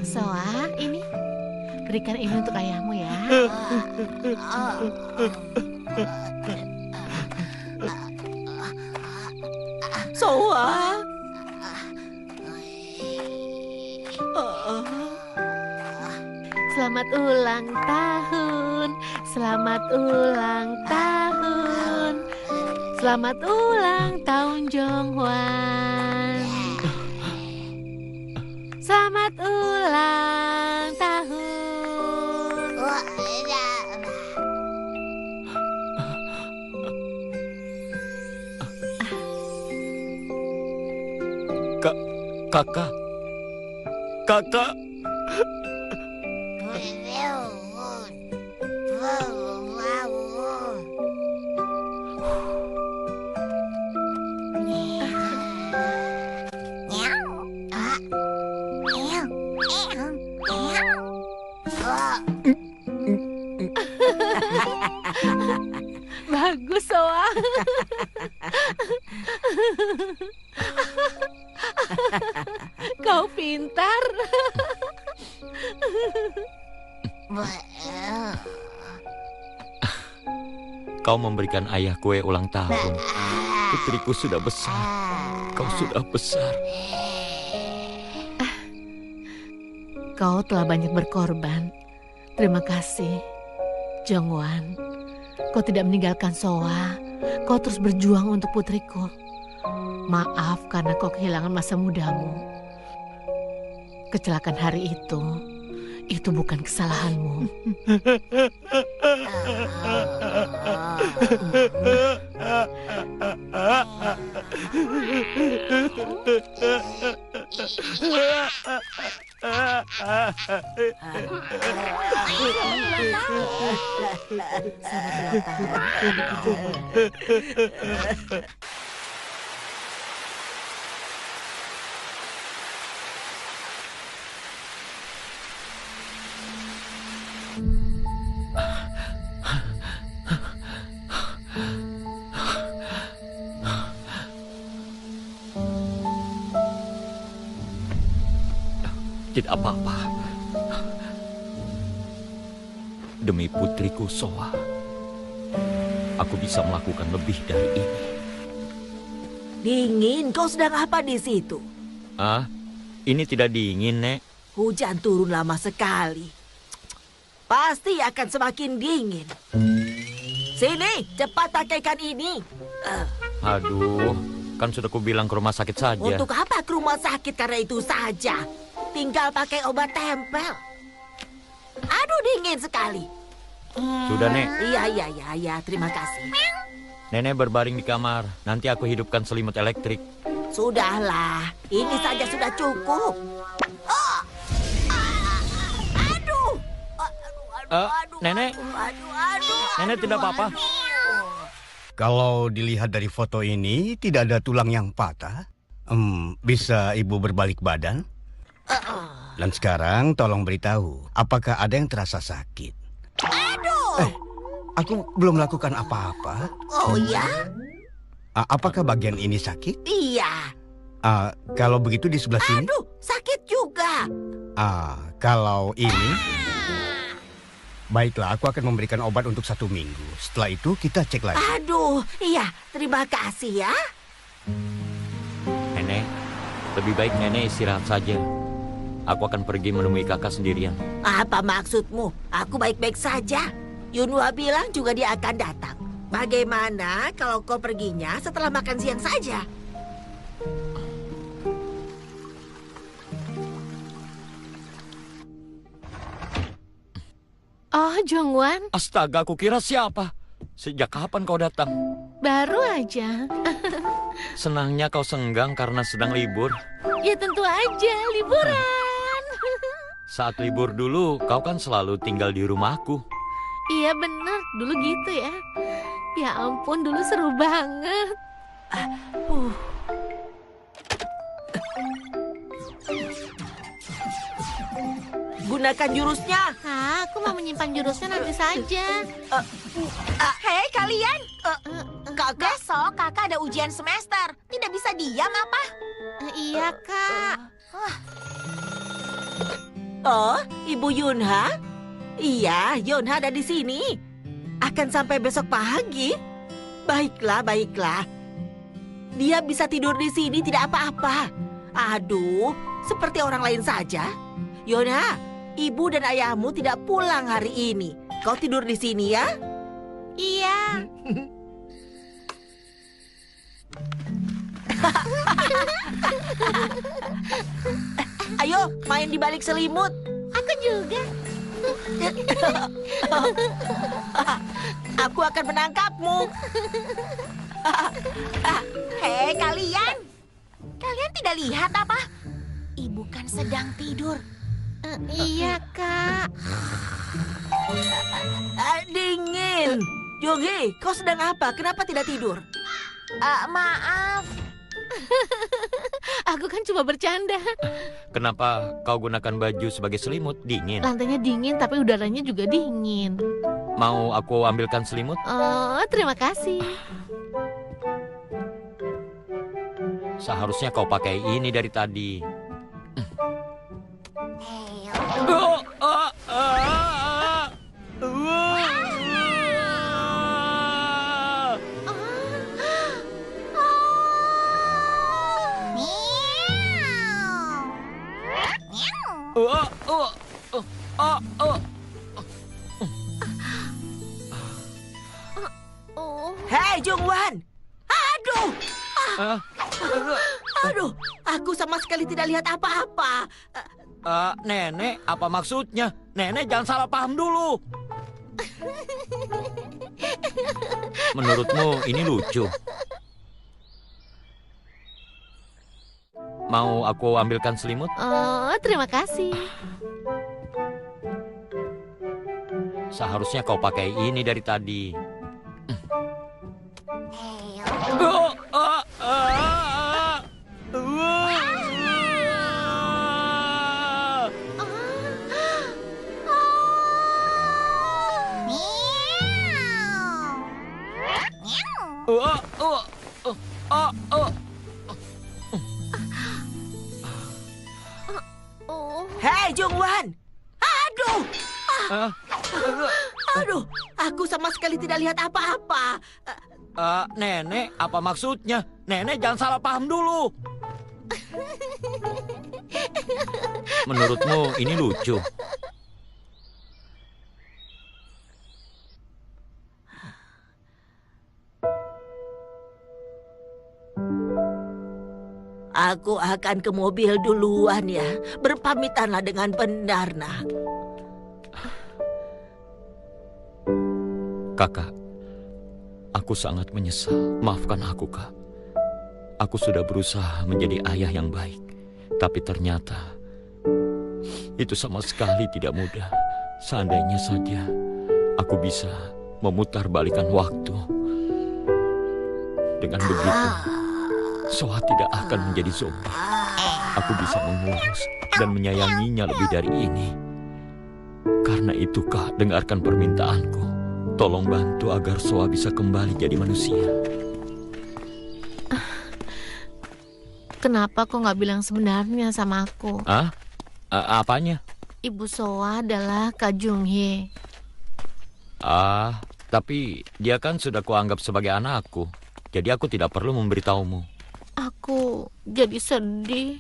Soa, ini. Berikan ini untuk ayahmu ya. Soa. Selamat ulang tahun. Selamat ulang tahun. Selamat ulang tahun Jonghwan. Selamat ulang tahun. Kakak. Bagus, Soa. Kau pintar. Kau memberikan ayah kue ulang tahun. Putriku sudah besar. Kau sudah besar. Kau telah banyak berkorban. Terima kasih, Jongwan. Kau tidak meninggalkan Soa. Kau terus berjuang untuk putriku. Maaf karena kau kehilangan masa mudamu. Kecelakaan hari itu bukan kesalahanmu. Tidak apa-apa. Demi putriku Soa, aku bisa melakukan lebih dari ini. Dingin, kau sedang apa di situ? Ah, ini tidak dingin, Nek. Hujan turun lama sekali. Pasti akan semakin dingin. Sini, cepat pakaikan ini. Aduh, kan sudah kubilang ke rumah sakit saja. Untuk apa ke rumah sakit karena itu saja? Tinggal pakai obat tempel. Aduh, dingin sekali. Sudah, Nek. Iya, terima kasih. Nenek berbaring di kamar. Nanti aku hidupkan selimut elektrik. Sudahlah, ini saja sudah cukup. Nenek. Nenek tidak apa-apa. Kalau dilihat dari foto ini, tidak ada tulang yang patah. Bisa ibu berbalik badan? Dan sekarang tolong beritahu, apakah ada yang terasa sakit? Aduh! Aku belum melakukan apa-apa. Oh ya? Apakah bagian ini sakit? Iya. Kalau begitu di sebelah sini? Aduh, sakit juga. Kalau ini? Baiklah, aku akan memberikan obat untuk 1 minggu. Setelah itu kita cek lagi. Aduh, iya, terima kasih ya. Nenek, lebih baik Nenek istirahat saja. Aku akan pergi menemui kakak sendirian. Apa maksudmu? Aku baik-baik saja. Yunhua bilang juga dia akan datang. Bagaimana kalau kau perginya setelah makan siang saja? Oh, Jongwan. Astaga, aku kira siapa? Sejak kapan kau datang? Baru aja. Senangnya kau senggang karena sedang libur. Ya tentu aja, liburan. Saat libur dulu, kau kan selalu tinggal di rumahku. Iya bener, dulu gitu ya. Ya ampun, dulu seru banget. Gunakan jurusnya. Aku mau menyimpan jurusnya nanti saja. Hei kalian, Kakak. besok kakak ada ujian semester. Tidak bisa diam apa? Iya, Kak. Oh, Ibu Yunha? Iya, Yunha ada di sini. Akan sampai besok pagi. Baiklah. Dia bisa tidur di sini tidak apa-apa. Aduh, seperti orang lain saja. Yunha, ibu dan ayahmu tidak pulang hari ini. Kau tidur di sini ya? Iya. Ayo, main di balik selimut. Aku juga. Aku akan menangkapmu. Hei kalian, kalian tidak lihat apa? Ibu kan sedang tidur. Iya, Kak. Dingin. Yogi, kau sedang apa? Kenapa tidak tidur? Maaf. Aku kan cuma bercanda. Kenapa kau gunakan baju sebagai selimut? Dingin. Lantainya dingin tapi udaranya juga dingin. Mau aku ambilkan selimut? Oh, terima kasih. Seharusnya kau pakai ini dari tadi. Hei, Jungwan. Aduh. Aduh, aku sama sekali tidak lihat apa-apa. Nenek, apa maksudnya? Nenek jangan salah paham dulu. Menurutmu ini lucu? Mau aku ambilkan selimut? Oh, terima kasih. Seharusnya kau pakai ini dari tadi. Hei, Jungwan. Aduh. Aduh, aku sama sekali tidak lihat apa-apa. Nenek, apa maksudnya? Nenek jangan salah paham dulu. Menurutmu ini lucu? Aku akan ke mobil duluan ya. Berpamitanlah dengan benar, nak. Kakak, aku sangat menyesal. Maafkan aku, Kak. Aku sudah berusaha menjadi ayah yang baik. Tapi ternyata itu sama sekali tidak mudah. Seandainya saja aku bisa memutarbalikkan waktu. Dengan begitu, Soa tidak akan menjadi zombie. Aku bisa mengurus dan menyayanginya lebih dari ini. Karena itu, Kak, dengarkan permintaanku. Tolong bantu agar Soa bisa kembali jadi manusia. Kenapa kau nggak bilang sebenarnya sama aku? Apanya? Ibu Soa adalah Kak Junghye. Tapi dia kan sudah kuanggap sebagai anakku. Jadi aku tidak perlu memberitahumu. Aku jadi sedih.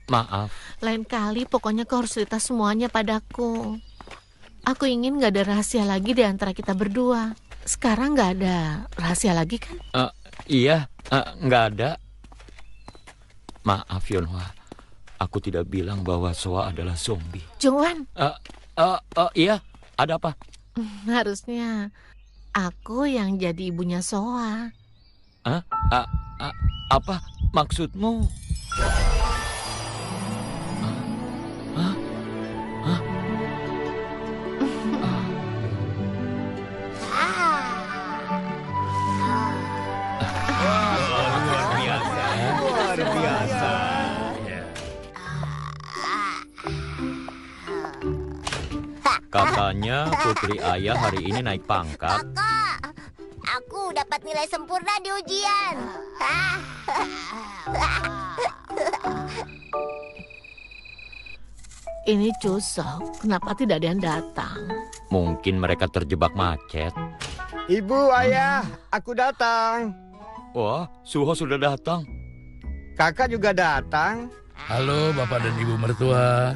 Maaf. Lain kali pokoknya kau harus cerita semuanya padaku. Aku ingin gak ada rahasia lagi di antara kita berdua. Sekarang gak ada rahasia lagi kan? Iya, nggak ada. Maaf Yonhwa, aku tidak bilang bahwa Soa adalah zombie. Jungwan. Iya, ada apa? Harusnya aku yang jadi ibunya Soa. Apa maksudmu? Luar biasa. Katanya putri ayah hari ini naik pangkat. Kakak, aku dapat nilai sempurna di ujian. Ini Cusok, kenapa tidak ada yang datang? Mungkin mereka terjebak macet. Ibu, ayah, aku datang. Wah, Suho sudah datang. Kakak juga datang. Halo Bapak dan Ibu mertua.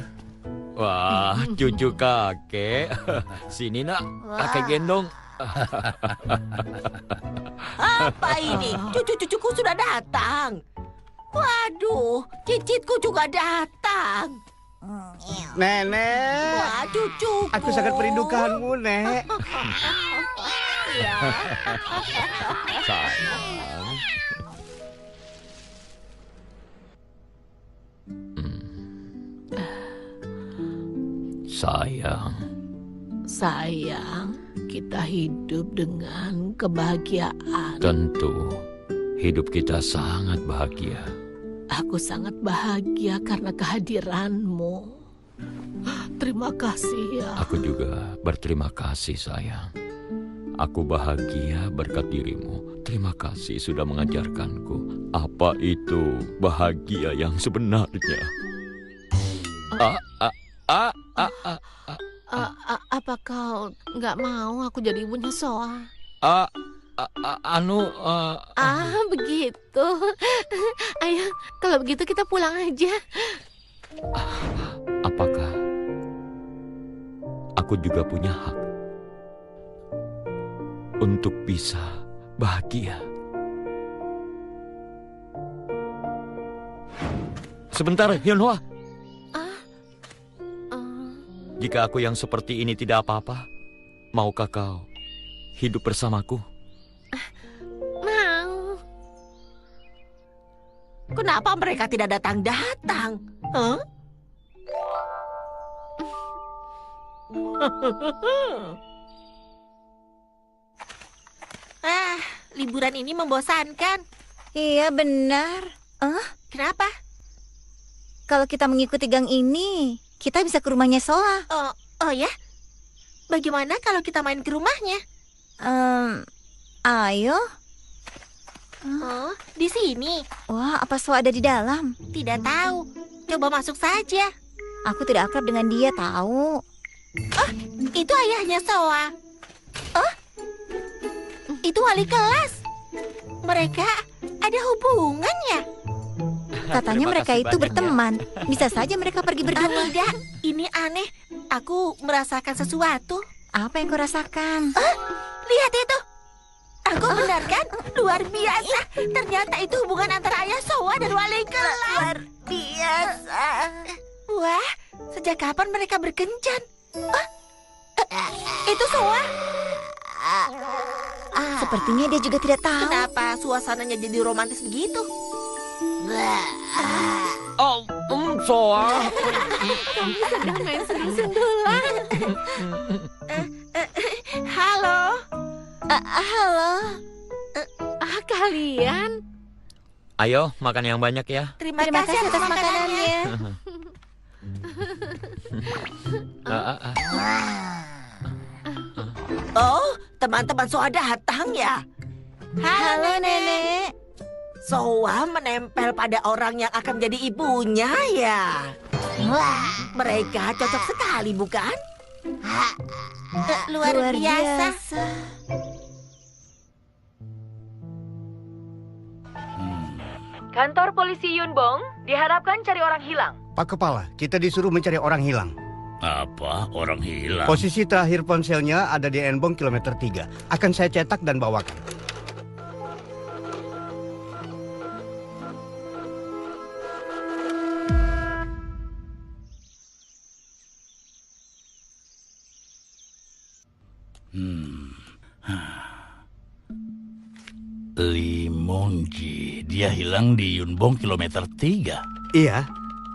Wah, cucu kakek. Sini nak, kakek gendong. Apa ini? Cucu-cucuku sudah datang. Waduh, cicitku juga datang. Nenek. Wah, cucuku. Aku sangat merindukanmu, Nek. Sayang. Sayang, kita hidup dengan kebahagiaan. Tentu, hidup kita sangat bahagia. Aku sangat bahagia karena kehadiranmu. Terima kasih ya. Aku juga berterima kasih, sayang. Aku bahagia berkat dirimu. Terima kasih sudah mengajarkanku apa itu bahagia yang sebenarnya. Apa kau nggak mau aku jadi ibunya Soa? Begitu. Ayo, kalau begitu kita pulang aja. Apakah aku juga punya hak untuk bisa bahagia. Sebentar, Hyunhwa. Jika aku yang seperti ini tidak apa-apa, maukah kau hidup bersamaku? Mau. Kenapa mereka tidak datang-datang? Huh? Liburan ini membosankan. Iya, benar. Kenapa? Kalau kita mengikuti gang ini, kita bisa ke rumahnya Soa. Oh ya? Bagaimana kalau kita main ke rumahnya? Ayo. Oh, di sini. Wah, apa Soa ada di dalam? Tidak tahu. Coba masuk saja. Aku tidak akrab dengan dia, tahu. Oh, itu ayahnya Soa. Oh, itu wali kelas. Mereka ada hubungannya. Katanya mereka itu berteman. Bisa saja mereka pergi berdua. Tidak, ini aneh. Aku merasakan sesuatu. Apa yang kau rasakan? Lihat itu. Aku benar kan? Luar biasa. Ternyata itu hubungan antara ayah Soa dan wali kelas. Luar biasa. Wah, sejak kapan mereka berkencan? Itu Soa. Sepertinya dia juga tidak tahu. Kenapa suasananya jadi romantis begitu? Soa. Kami sedang main sendu-sendulan. Halo. Halo. Kalian? Ayo, makan yang banyak ya. Terima kasih atas makanannya. Oh, teman-teman Soa datang ya? Halo, Nenek. Soa menempel pada orang yang akan menjadi ibunya ya. Wah, mereka cocok sekali bukan? Luar biasa. Kantor polisi Yunbong diharapkan cari orang hilang. Pak Kepala, kita disuruh mencari orang hilang. Apa? Orang hilang? Posisi terakhir ponselnya ada di Enbong kilometer 3. Akan saya cetak dan bawakan. Lee Moon-gi, dia hilang di Yunbong kilometer 3. Iya,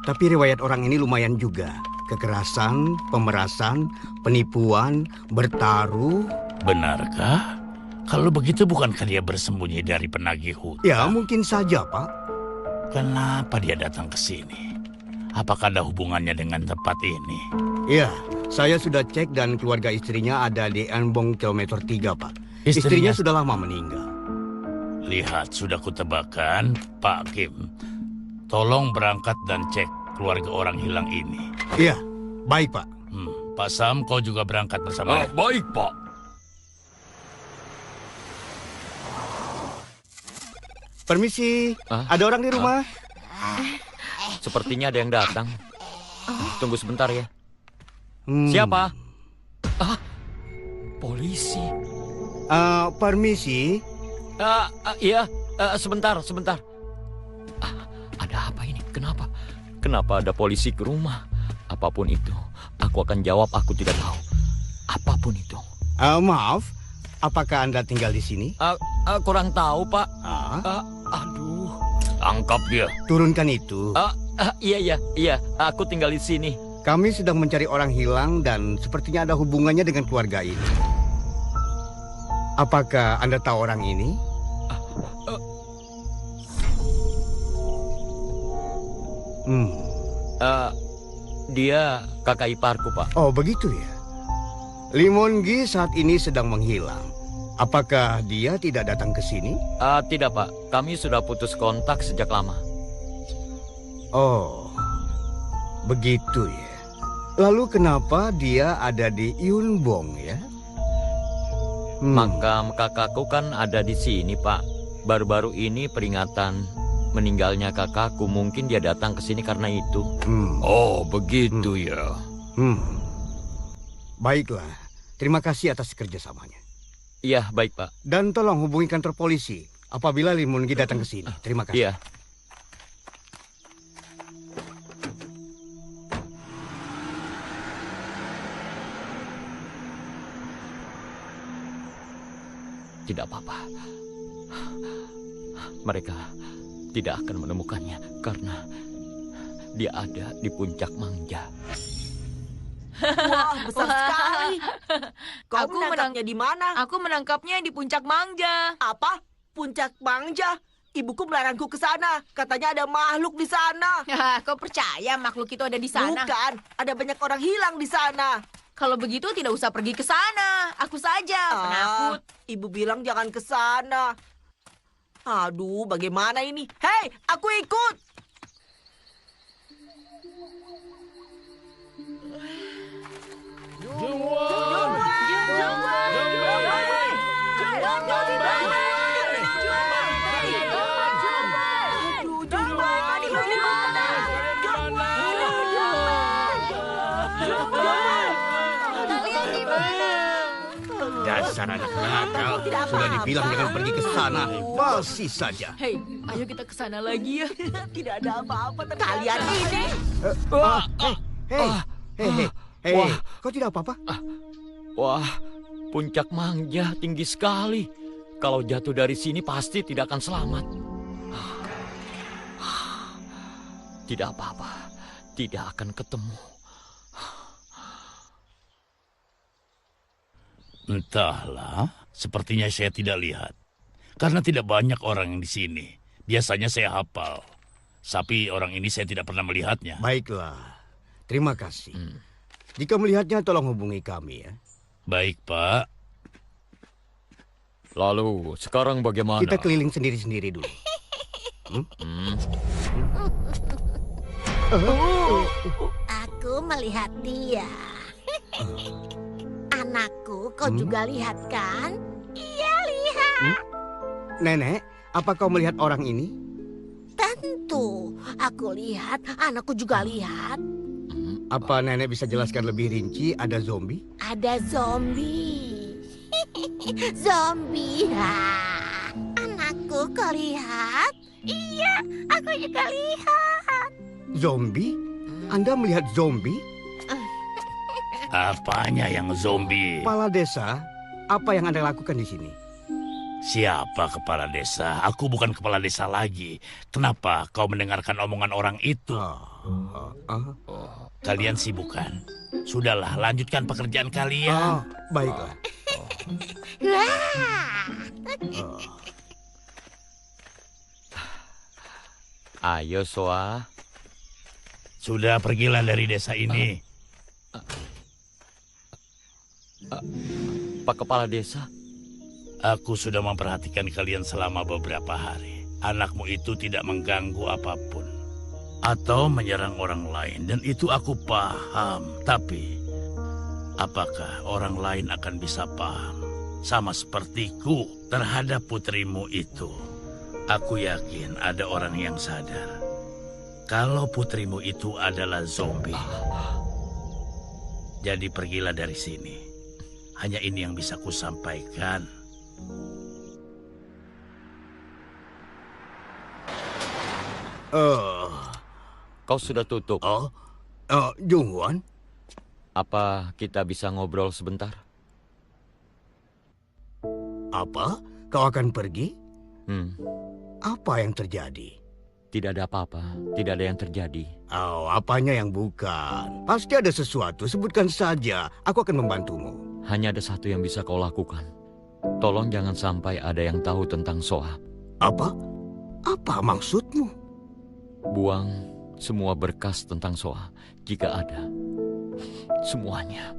tapi riwayat orang ini lumayan juga. Kekerasan, pemerasan, penipuan, bertaruh. Benarkah? Kalau begitu bukankah dia bersembunyi dari penagih hutang? Ya, mungkin saja, Pak. Kenapa dia datang ke sini? Apakah ada hubungannya dengan tempat ini? Iya, saya sudah cek dan keluarga istrinya ada di Enbong kilometer 3, Pak. Istrinya sudah lama meninggal. Lihat, sudah kutebakan, Pak Kim. Tolong berangkat dan cek keluarga orang hilang ini. Iya, baik, Pak. Pak Sam, kau juga berangkat bersama. Baik, Pak. Permisi, ada orang di rumah? Sepertinya ada yang datang. Tunggu sebentar ya. Siapa? Polisi. Permisi. Iya, sebentar. Ada apa ini? Kenapa ada polisi ke rumah? Apapun itu, aku akan jawab aku tidak tahu. Apapun itu. Maaf, apakah Anda tinggal di sini? Kurang tahu, Pak. Aduh. Tangkap dia. Turunkan itu. Iya, aku tinggal di sini. Kami sedang mencari orang hilang dan sepertinya ada hubungannya dengan keluarga ini. Apakah Anda tahu orang ini? Dia kakak iparku, Pak. Oh, begitu ya. Lee Moon-gi saat ini sedang menghilang. Apakah dia tidak datang ke sini? Tidak, Pak. Kami sudah putus kontak sejak lama. Oh, begitu ya. Lalu kenapa dia ada di Yunbong ya? Makam kakakku kan ada di sini, Pak. Baru-baru ini peringatan meninggalnya kakakku. Mungkin dia datang ke sini karena itu. Oh, begitu ya. Baiklah, terima kasih atas kerjasamanya. Iya, baik Pak. Dan tolong hubungi kantor polisi apabila Lee Moon Ki datang ke sini. Terima kasih. Iya. Tidak apa-apa. Mereka tidak akan menemukannya karena dia ada di puncak manja. Wah, besar sekali. Kau Aku menangkapnya di mana? Aku menangkapnya di puncak mangga. Apa? Puncak Mangja? Ibuku melarangku ke sana. Katanya ada makhluk di sana. Kau percaya makhluk itu ada di sana? Bukan, ada banyak orang hilang di sana. Kalau begitu tidak usah pergi ke sana. Aku saja penakut. Ibu bilang jangan ke sana. Aduh, bagaimana ini? Hei, aku ikut. Dasar anak nakal. Sudah dibilang jangan pergi ke sana. Masih saja. Hei, ayo kita ke sana lagi ya. Tidak ada apa-apa. Kalian ini. Hei, Wah. kau tidak apa-apa? Wah, puncak manja tinggi sekali. Kalau jatuh dari sini pasti tidak akan selamat. Tidak apa-apa, tidak akan ketemu. Entahlah, sepertinya saya tidak lihat. Karena tidak banyak orang yang di sini. Biasanya saya hafal. Tapi orang ini saya tidak pernah melihatnya. Baiklah, terima kasih. Jika melihatnya tolong hubungi kami ya. Baik, Pak. Lalu, sekarang bagaimana? Kita keliling sendiri-sendiri dulu. Aku melihat dia. Anakku, kau juga lihat kan? Iya, lihat. Nenek, apa kau melihat orang ini? Tentu, aku lihat, anakku juga lihat. Apa nenek bisa jelaskan lebih rinci ada zombie? Ada zombie. Zombie. Anakku, kau lihat? Iya, aku juga lihat. Zombie? Anda melihat zombie? Apanya yang zombie? Kepala desa, apa yang Anda lakukan di sini? Siapa kepala desa? Aku bukan kepala desa lagi. Kenapa kau mendengarkan omongan orang itu? Kalian sibuk kan? Sudahlah, lanjutkan pekerjaan kalian. Baiklah. Ayo, Soa. Sudah pergilah dari desa ini. Pak Kepala Desa. Aku sudah memperhatikan kalian selama beberapa hari. Anakmu itu tidak mengganggu apapun. Atau menyerang orang lain. Dan itu aku paham. Tapi, apakah orang lain akan bisa paham? Sama sepertiku terhadap putrimu itu. Aku yakin ada orang yang sadar. Kalau putrimu itu adalah zombie. Jadi pergilah dari sini. Hanya ini yang bisa kusampaikan. Kau sudah tutup. Jungwon? Apa kita bisa ngobrol sebentar? Apa? Kau akan pergi? Apa yang terjadi? Tidak ada apa-apa. Tidak ada yang terjadi. Apanya yang bukan? Pasti ada sesuatu. Sebutkan saja. Aku akan membantumu. Hanya ada satu yang bisa kau lakukan. Tolong jangan sampai ada yang tahu tentang Soa. Apa? Apa maksudmu? Buang semua berkas tentang Soa. Jika ada. Semuanya.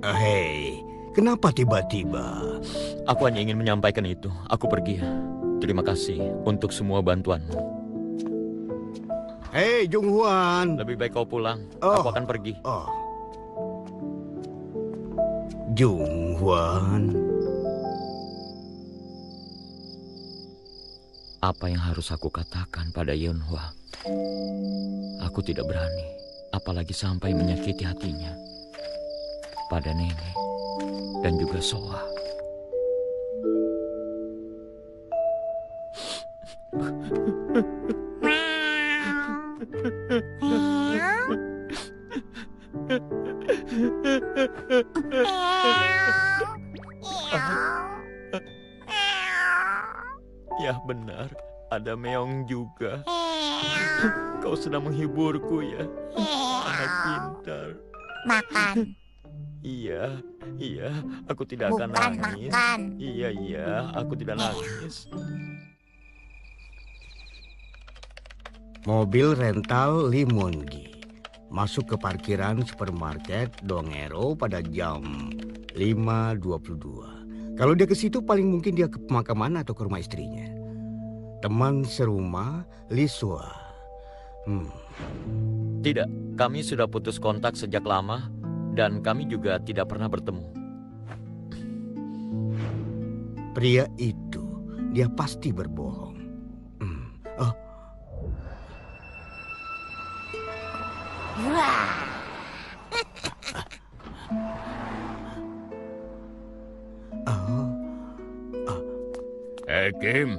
Hei, kenapa tiba-tiba? Aku hanya ingin menyampaikan itu. Aku pergi ya. Terima kasih untuk semua bantuanmu. Hei, Junghwan. Lebih baik kau pulang. Aku akan pergi. Junghwan. Apa yang harus aku katakan pada Yeonhwa? Aku tidak berani, apalagi sampai menyakiti hatinya. pada nenek dan juga Soa. Ya benar, ada meong juga. Kau sedang menghiburku ya, anak pintar. Makan. Iya, aku tidak akan Bukan nangis. makan. Iya, aku tidak nangis. Mobil rental Limongi masuk ke parkiran supermarket Dongero pada jam 5.22. Kalau dia ke situ paling mungkin dia ke pemakaman atau ke rumah istrinya. Teman serumah Liswa. Tidak, kami sudah putus kontak sejak lama dan kami juga tidak pernah bertemu. Pria itu, dia pasti berbohong. Oh, Wah. Kim,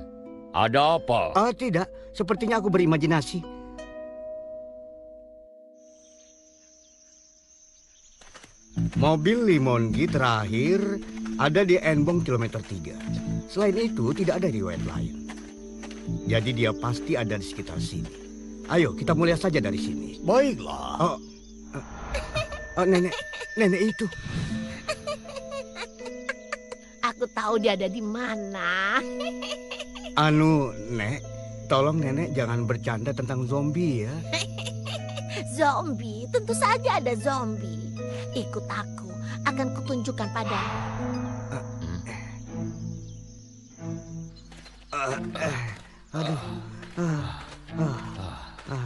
ada apa? tidak, sepertinya aku berimajinasi. Mobil Limongi terakhir ada di Enbong kilometer 3. Selain itu tidak ada riwayat lain. Jadi dia pasti ada di sekitar sini. Ayo kita mulai saja dari sini. Baiklah. Nenek itu. Aku tahu dia ada di mana. Nek, tolong nenek jangan bercanda tentang zombie ya. Zombie, tentu saja ada zombie. Ikut aku, akan kutunjukkan padamu.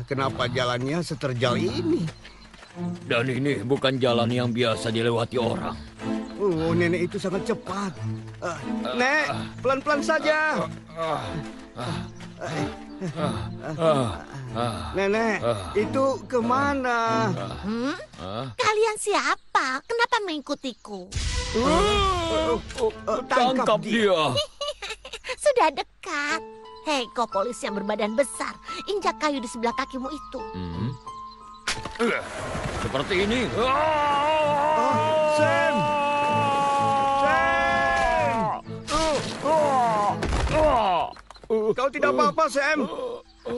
Kenapa jalannya seterjal ini? Dan ini bukan jalan yang biasa dilewati orang. Nenek itu sangat cepat. Nek, pelan-pelan saja. Nenek, itu kemana? Kalian siapa? Kenapa mengikutiku? Tangkap dia. Sudah dekat. Hei, kau polisi yang berbadan besar. Injak kayu di sebelah kakimu itu. Seperti ini. Sam! Kau tidak apa-apa, Sam?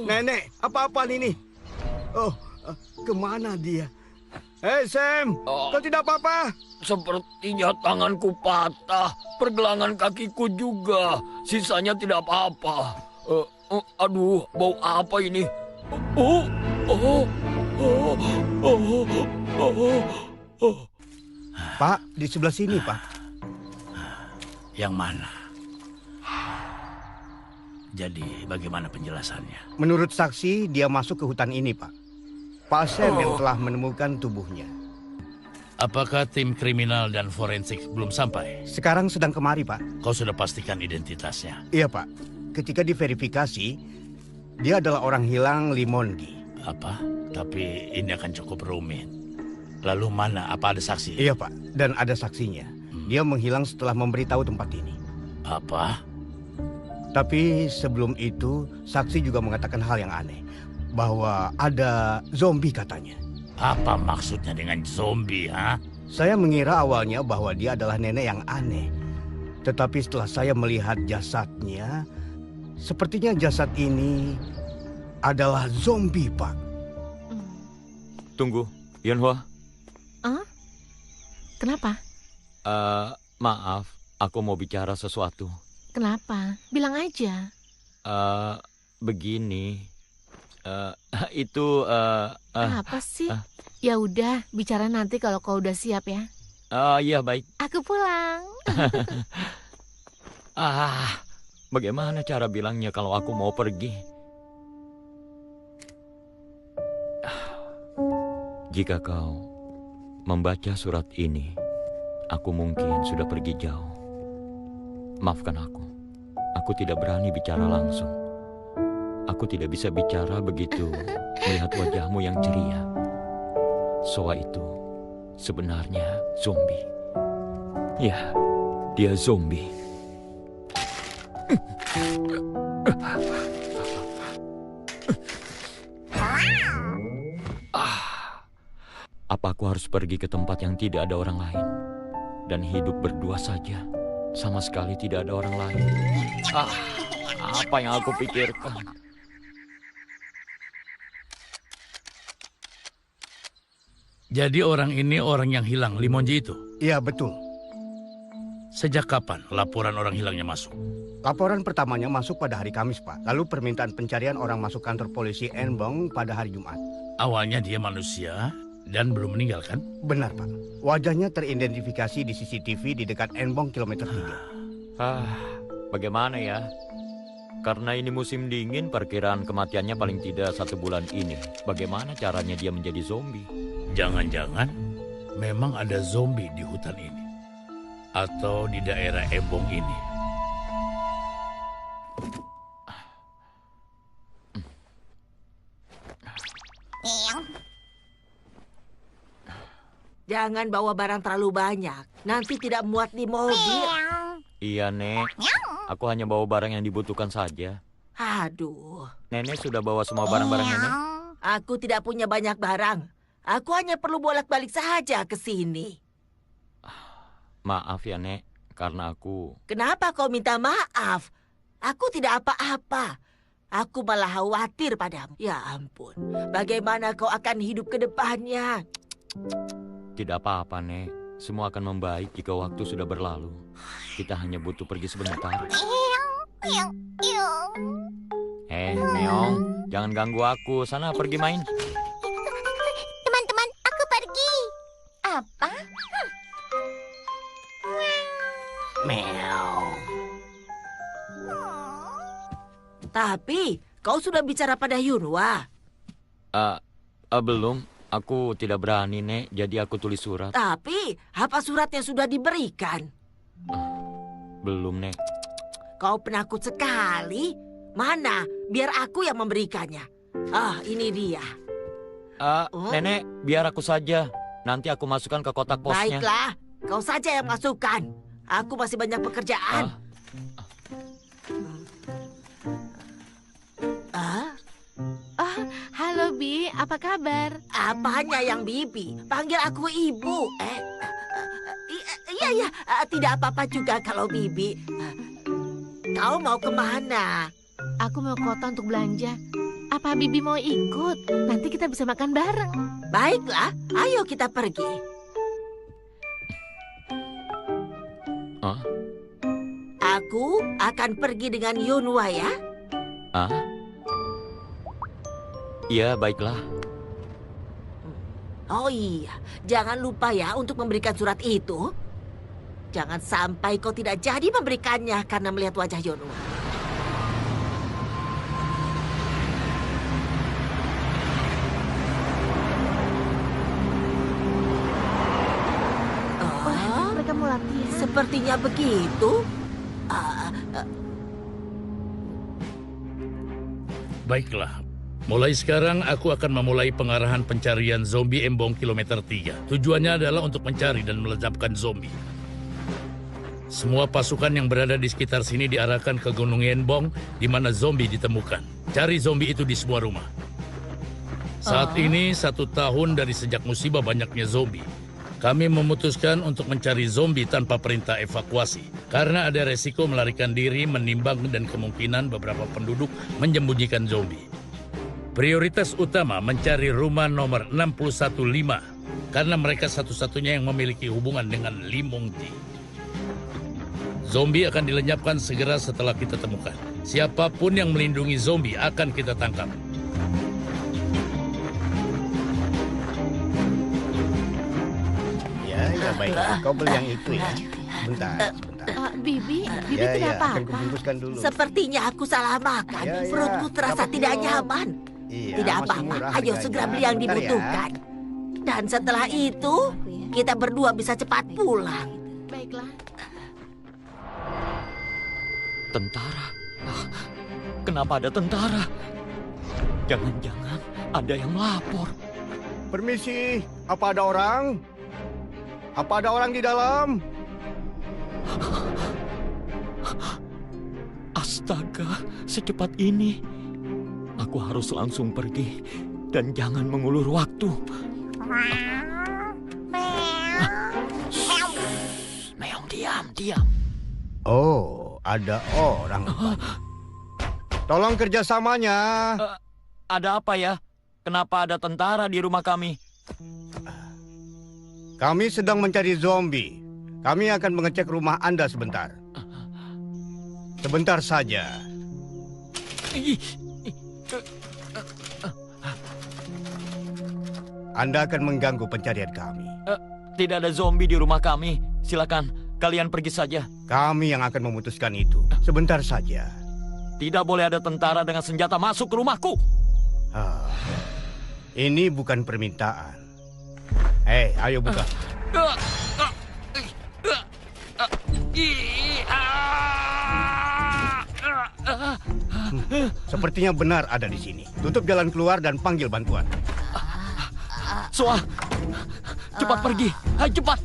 Nenek, apa-apa ini? Kemana dia? Hei, Sam! Kau tidak apa-apa? Sepertinya tanganku patah, pergelangan kakiku juga. Sisanya tidak apa-apa. Aduh, bau apa ini? Pak, di sebelah sini, Pak. Yang mana? Jadi, bagaimana penjelasannya? Menurut saksi, dia masuk ke hutan ini, Pak. Pak Sam yang telah menemukan tubuhnya. Apakah tim kriminal dan forensik belum sampai? Sekarang sedang kemari, Pak. Kau sudah pastikan identitasnya? Iya, Pak. Ketika diverifikasi, dia adalah orang hilang Limongi. Apa? Tapi ini akan cukup rumit. Lalu mana? Apa ada saksi? Iya, Pak. Dan ada saksinya. Dia menghilang setelah memberitahu tempat ini. Apa? Tapi sebelum itu, saksi juga mengatakan hal yang aneh. Bahwa ada zombie katanya. Apa maksudnya dengan zombie, ha? Saya mengira awalnya bahwa dia adalah nenek yang aneh. Tetapi setelah saya melihat jasadnya, sepertinya jasad ini adalah zombie, Pak. Tunggu, Yunhua. Kenapa? Maaf, aku mau bicara sesuatu. Kenapa? Bilang aja. Begini. Apa sih? Ya udah, bicara nanti kalau kau udah siap ya. Iya baik. Aku pulang. Bagaimana cara bilangnya kalau aku mau pergi? Jika kau membaca surat ini, aku mungkin sudah pergi jauh. Maafkan aku. Aku tidak berani bicara langsung. Aku tidak bisa bicara begitu melihat wajahmu yang ceria. Soa itu sebenarnya Zombie. Ya, dia zombie. Apa aku harus pergi ke tempat yang tidak ada orang lain dan hidup berdua saja? Sama sekali tidak ada orang lain. Apa yang aku pikirkan? Jadi orang ini orang yang hilang, Limonji itu? Iya, betul. Sejak kapan laporan orang hilangnya masuk? Laporan pertamanya masuk pada hari Kamis, Pak. Lalu permintaan pencarian orang masuk kantor polisi Enbong pada hari Jumat. Awalnya dia manusia dan belum meninggal, kan? Benar, Pak. Wajahnya teridentifikasi di CCTV di dekat Enbong kilometer 3. Bagaimana ya? Karena ini musim dingin, perkiraan kematiannya paling tidak 1 bulan ini. Bagaimana caranya dia menjadi zombie? Jangan-jangan memang ada zombie di hutan ini. Atau di daerah Enbong ini. Jangan bawa barang terlalu banyak. Nanti tidak muat di mobil. Iya, Nek. Aku hanya bawa barang yang dibutuhkan saja. Aduh. Nenek sudah bawa semua barang-barang Nenek? Aku tidak punya banyak barang. Aku hanya perlu bolak-balik saja ke sini. Maaf ya, Nek. Karena aku... Kenapa kau minta maaf? Aku tidak apa-apa. Aku malah khawatir padamu. Ya ampun. Bagaimana kau akan hidup ke depannya? Tidak apa-apa, Nek. Semua akan membaik jika waktu sudah berlalu. Kita hanya butuh pergi sebentar. Meong, jangan ganggu aku. Sana pergi main. Teman-teman, aku pergi. Apa? Meow. Tapi, kau sudah bicara pada Yunwa? Belum. Aku tidak berani, Nek. Jadi aku tulis surat. Tapi, apa suratnya sudah diberikan? Belum, Nek. Kau penakut sekali. Mana? Biar aku yang memberikannya. Ini dia. Nenek, biar aku saja. Nanti aku masukkan ke kotak posnya. Baiklah, kau saja yang masukkan. Aku masih banyak pekerjaan. Halo, Bi. Apa kabar? Apanya yang Bibi? Panggil aku Ibu. Iya, tidak apa-apa juga kalau Bibi. Kau mau kemana? Aku mau ke kota untuk belanja. Apa Bibi mau ikut? Nanti kita bisa makan bareng. Baiklah, ayo kita pergi. Aku akan pergi dengan Yunwa ya. Iya, baiklah. Oh iya, jangan lupa ya untuk memberikan surat itu. Jangan sampai kau tidak jadi memberikannya karena melihat wajah Yunwa. Mereka mau latihan. Sepertinya begitu. Baiklah. Mulai sekarang aku akan memulai pengarahan pencarian zombie Enbong kilometer 3. Tujuannya adalah untuk mencari dan melezatkan zombie. Semua pasukan yang berada di sekitar sini diarahkan ke Gunung Enbong di mana zombie ditemukan. Cari zombie itu di semua rumah. Saat ini 1 tahun dari sejak musibah banyaknya zombie. Kami memutuskan untuk mencari zombie tanpa perintah evakuasi. Karena ada resiko melarikan diri menimbang dan kemungkinan beberapa penduduk menyembunyikan zombie. Prioritas utama mencari rumah nomor 615 karena mereka satu-satunya yang memiliki hubungan dengan Limonji. Zombie akan dilenyapkan segera setelah kita temukan. Siapapun yang melindungi zombie akan kita tangkap. Ya, baiklah. Kau beli yang itu ya. Sebentar. Bibi Ya, tidak akan apa-apa. kubungkuskan dulu. Sepertinya aku salah makan. Ya, Perutku terasa dapat tidak belum? nyaman. Iya, Tidak masih apa-apa. murah Ayo harganya. segera beli yang Bentar ya. dibutuhkan. Dan setelah itu, kita berdua bisa cepat pulang. Baiklah. Tentara? Kenapa ada tentara? Jangan-jangan ada yang melapor. Permisi, apa ada orang? Apa ada orang di dalam? Astaga, secepat ini. Aku harus langsung pergi dan jangan mengulur waktu. Meong, diam. Oh, ada orang. Tolong kerjasamanya. Ada apa ya? Kenapa ada tentara di rumah kami? Kami sedang mencari zombie. Kami akan mengecek rumah Anda sebentar. Sebentar saja. Anda akan mengganggu pencarian kami. Tidak ada zombie di rumah kami. Silakan, kalian pergi saja. Kami yang akan memutuskan itu. Sebentar saja. Tidak boleh ada tentara dengan senjata masuk ke rumahku. Ini bukan permintaan. Ayo buka. Sepertinya benar ada di sini. Tutup jalan keluar dan panggil bantuan. Soa, cepat pergi. Hai, cepat.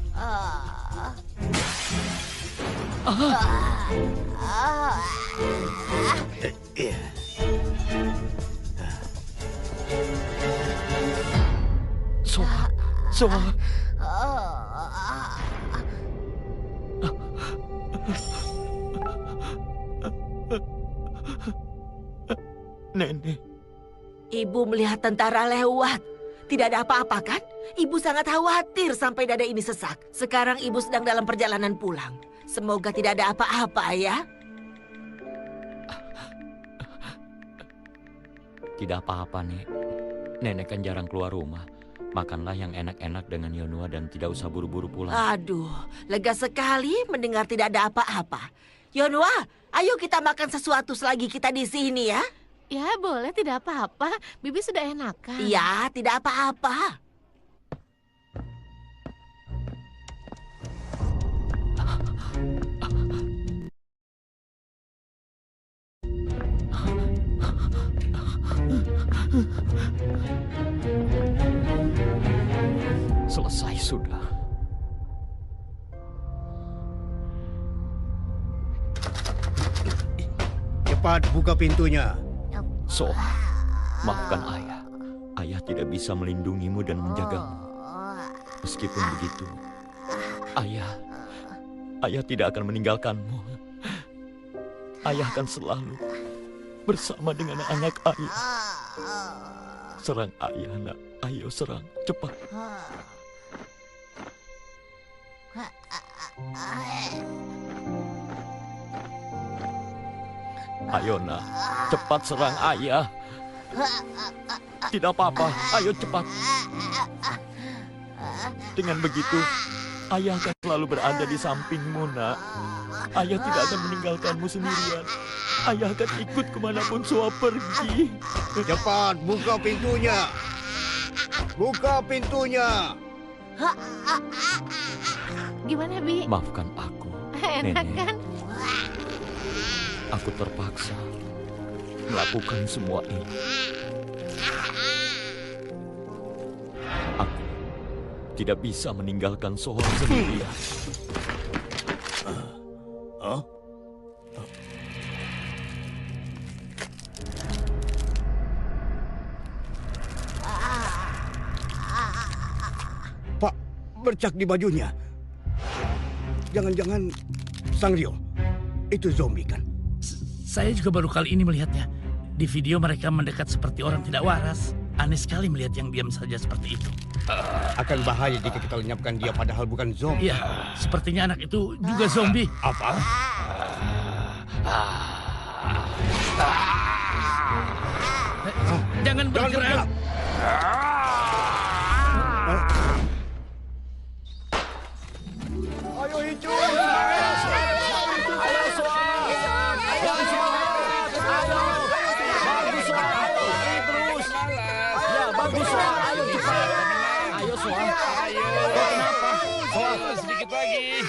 Soa. Nenek. Ibu melihat tentara lewat. Tidak ada apa-apa kan? Ibu sangat khawatir sampai dada ini sesak. Sekarang ibu sedang dalam perjalanan pulang. Semoga tidak ada apa-apa ya. Tidak apa-apa, Nek. Nenek kan jarang keluar rumah. Makanlah yang enak-enak dengan Yonua dan tidak usah buru-buru pulang. Aduh, lega sekali mendengar tidak ada apa-apa. Yonua, ayo kita makan sesuatu selagi kita di sini ya. Ya boleh, tidak apa-apa. Bibi sudah enakan. Iya, tidak apa-apa. Selesai sudah. Cepat buka pintunya. Soa, maafkan ayah. Ayah tidak bisa melindungimu dan menjagamu. Meskipun begitu, ayah tidak akan meninggalkanmu. Ayah akan selalu bersama dengan anak ayah. Serang ayah, nak. Ayo serang, cepat. Ayo, nak. Cepat serang ayah. Tidak apa-apa, ayo cepat. Dengan begitu, ayah akan selalu berada di sampingmu, nak. Ayah tidak akan meninggalkanmu sendirian. Ayah akan ikut kemanapun Soa pergi. Cepat buka pintunya. Buka pintunya. Gimana, Bi? Maafkan aku, Enak Nenek. kan? Aku terpaksa melakukan semua ini. Aku tidak bisa meninggalkan Soa sendirian. Pak, bercak di bajunya. Jangan-jangan Sang Rio, itu zombie kan? Saya juga baru kali ini melihatnya. Di video mereka mendekat seperti orang tidak waras. Aneh sekali melihat yang diam saja seperti itu. Akan bahaya jika kita lenyapkan dia padahal bukan zombie. Iya, sepertinya anak itu juga zombie. Apa? Jangan bergerak. Ayo hijau. Sedikit lagi.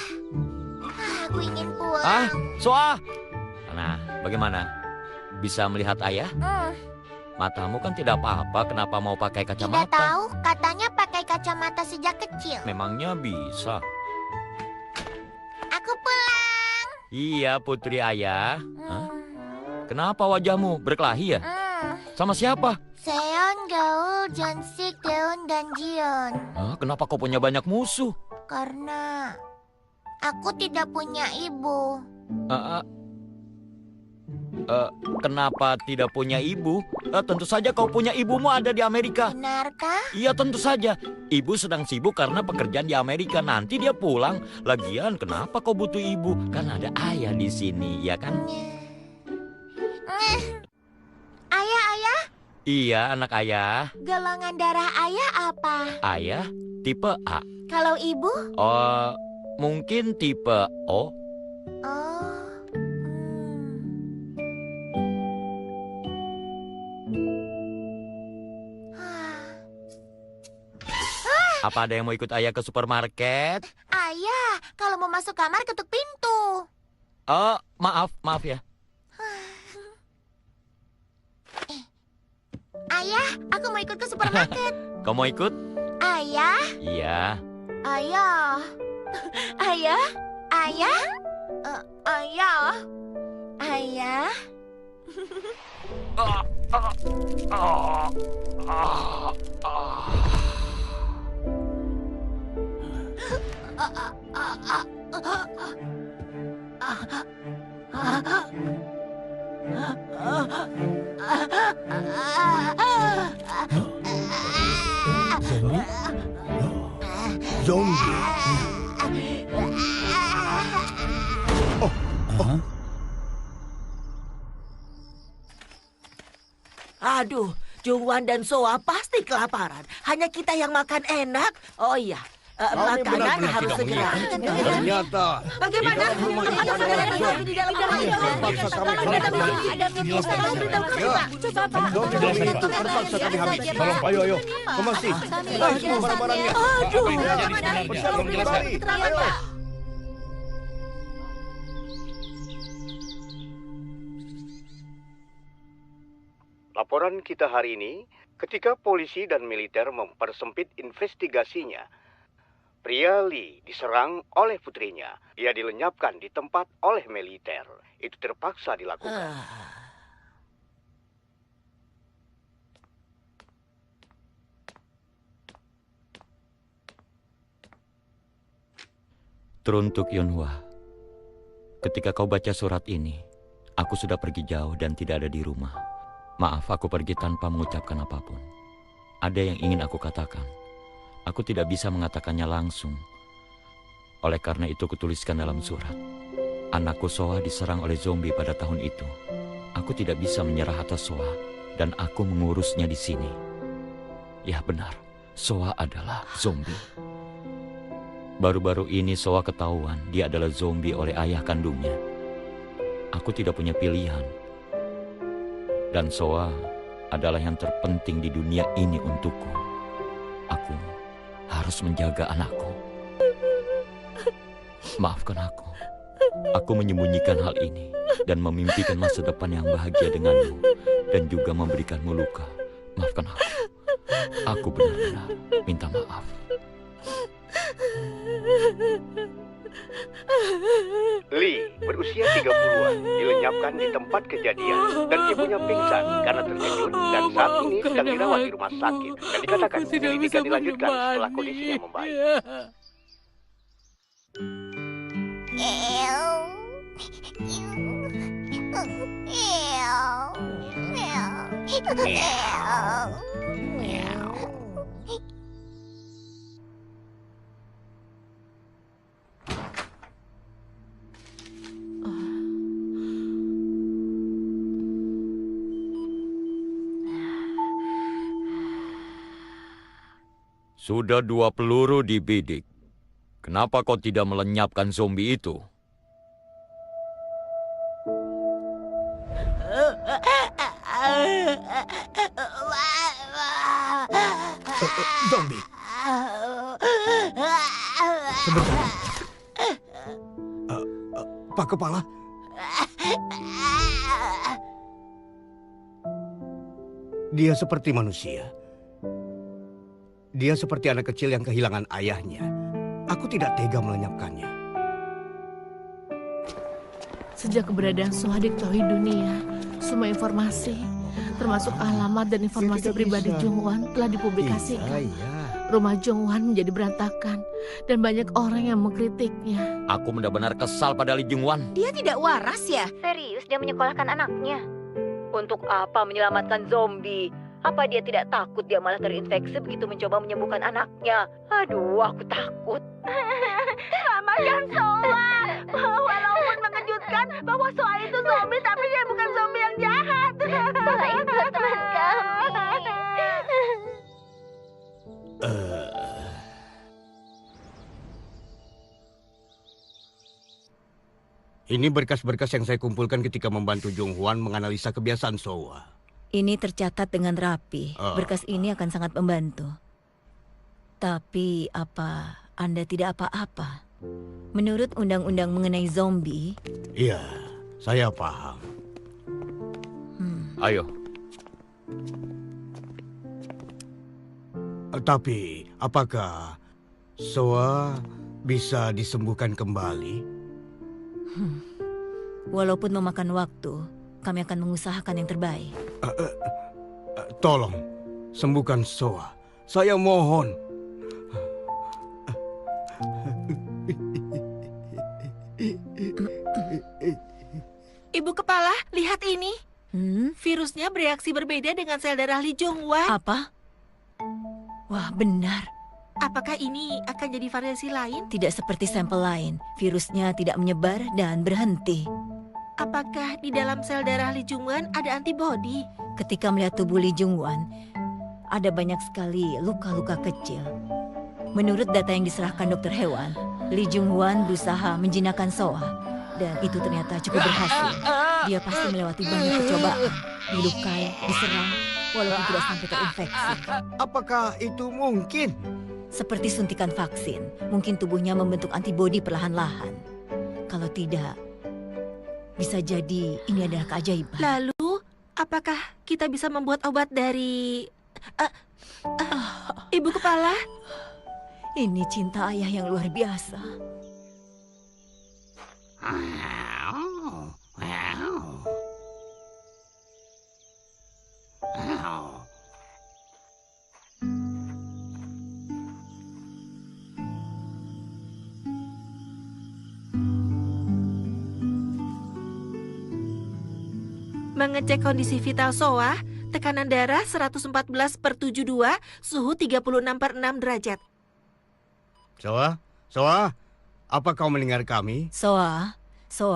Aku ingin pulang. Ah, Soa. Nah, bagaimana? Bisa melihat ayah? Matamu kan tidak apa-apa, kenapa mau pakai Tidak kacamata? tahu, katanya pakai kacamata sejak kecil. Memangnya bisa. Iya, Putri Ayah. Hah? Kenapa wajahmu berkelahi ya? Sama siapa? Seon, Gaul, Jonsik, Daeun, dan Jion. Hah? Kenapa kau punya banyak musuh? Karena aku tidak punya ibu. Kenapa tidak punya ibu? Tentu saja kau punya ibumu ada di Amerika. Benarkah? Iya, tentu saja. Ibu sedang sibuk karena pekerjaan di Amerika. Nanti dia pulang. Lagian, kenapa kau butuh ibu? Kan ada ayah di sini, ya kan? Ayah. Iya, anak ayah. Golongan darah ayah apa? Ayah tipe A. Kalau ibu? Oh, mungkin tipe O. Oh. Apa ada yang mau ikut ayah ke supermarket? Ayah, kalau mau masuk kamar ketuk pintu. Oh, maaf ya. Ayah, aku mau ikut ke supermarket. Kau mau ikut? Ayah? Iya. Ayah. Ayah? Ayah? Ayah? Ayah? Zombie. Aduh, Jungwan dan Soa pasti kelaparan. Hanya kita yang makan enak. Oh iya, makanan harus segera. Ternyata Bagaimana? Ada saudara lagi di dalam kamar itu. terpaksa kami habiskan. Ada pipis dan coba Pak. Zombie itu terpaksa kami habiskan. Tolong, ayo. Kemasi. Baik semua barang-barangnya. Aduh, Tolong kembali. Ayo. Laporan kita hari ini, ketika polisi dan militer mempersempit investigasinya, pria Lee diserang oleh putrinya. Ia dilenyapkan di tempat oleh militer. Itu terpaksa dilakukan. Teruntuk Yonhwa, ketika kau baca surat ini, aku sudah pergi jauh dan tidak ada di rumah. Maaf, aku pergi tanpa mengucapkan apapun. Ada yang ingin aku katakan. Aku tidak bisa mengatakannya langsung. Oleh karena itu kutuliskan dalam surat. Anakku Soa diserang oleh zombie pada tahun itu. Aku tidak bisa menyerah atas Soa dan aku mengurusnya di sini. Ya benar, Soa adalah zombie. Baru-baru ini Soa ketahuan dia adalah zombie oleh ayah kandungnya. Aku tidak punya pilihan. Dan Soa adalah yang terpenting di dunia ini untukku. Aku harus menjaga anakku. Maafkan aku. Aku menyembunyikan hal ini dan memimpikan masa depan yang bahagia denganmu dan juga memberikanmu luka. Maafkan aku. Aku benar-benar minta maaf. Lee berusia 30-an dilenyapkan di tempat kejadian dan ibunya pingsan karena terkejut dan saat ini sedang dirawat di rumah sakit dan dikatakan penyelidikan dilanjutkan setelah kondisinya membaik. Sudah 2 peluru dibidik. Kenapa kau tidak melenyapkan zombie itu? Zombie. Sebentar. Pak Kepala. Dia seperti manusia. Dia seperti anak kecil yang kehilangan ayahnya. Aku tidak tega melenyapkannya. Sejak keberadaan Soa diketahui dunia, semua informasi, termasuk alamat dan informasi pribadi Jungwan telah dipublikasikan. Rumah Jungwan menjadi berantakan dan banyak orang yang mengkritiknya. Aku benar-benar kesal pada Lee Jungwan. Dia tidak waras ya? Serius dia menyekolahkan anaknya? Untuk apa menyelamatkan zombie? Apa dia tidak takut dia malah terinfeksi begitu mencoba menyembuhkan anaknya? Aduh, aku takut. Selamatkan Soa. Walaupun mengejutkan bahwa Soa itu zombie, tapi dia bukan zombie yang jahat. Soa itu teman kami. Ini berkas-berkas yang saya kumpulkan ketika membantu Jung Hwan menganalisa kebiasaan Soa. Ini tercatat dengan rapi. Berkas ini akan sangat membantu. Tapi apa Anda tidak apa-apa? Menurut undang-undang mengenai zombie... Iya, saya paham. Ayo. Tapi, apakah Soa bisa disembuhkan kembali? Walaupun memakan waktu, kami akan mengusahakan yang terbaik. Tolong, sembuhkan Soa. Saya mohon. Ibu kepala, lihat ini. Virusnya bereaksi berbeda dengan sel darah Lee Jungwan. Apa? Wah, benar. Apakah ini akan jadi variasi lain? Tidak seperti sampel lain. Virusnya tidak menyebar dan berhenti. Apakah di dalam sel darah Lee Jungwan ada antibodi? Ketika melihat tubuh Lee Jungwan, ada banyak sekali luka-luka kecil. Menurut data yang diserahkan dokter hewan, Lee Jungwan berusaha menjinakkan Soa. Dan itu ternyata cukup berhasil. Dia pasti melewati banyak percobaan. Dilukai, diserang, walaupun tidak sampai terinfeksi. Apakah itu mungkin? Seperti suntikan vaksin, mungkin tubuhnya membentuk antibodi perlahan-lahan. Kalau tidak, bisa jadi ini adalah keajaiban. Lalu, apakah kita bisa membuat obat dari... Ibu kepala? Ini cinta ayah yang luar biasa. Mengecek kondisi vital Soa, tekanan darah 114/72, suhu 36/6 derajat. Soa, apa kau mendengar kami? Soa,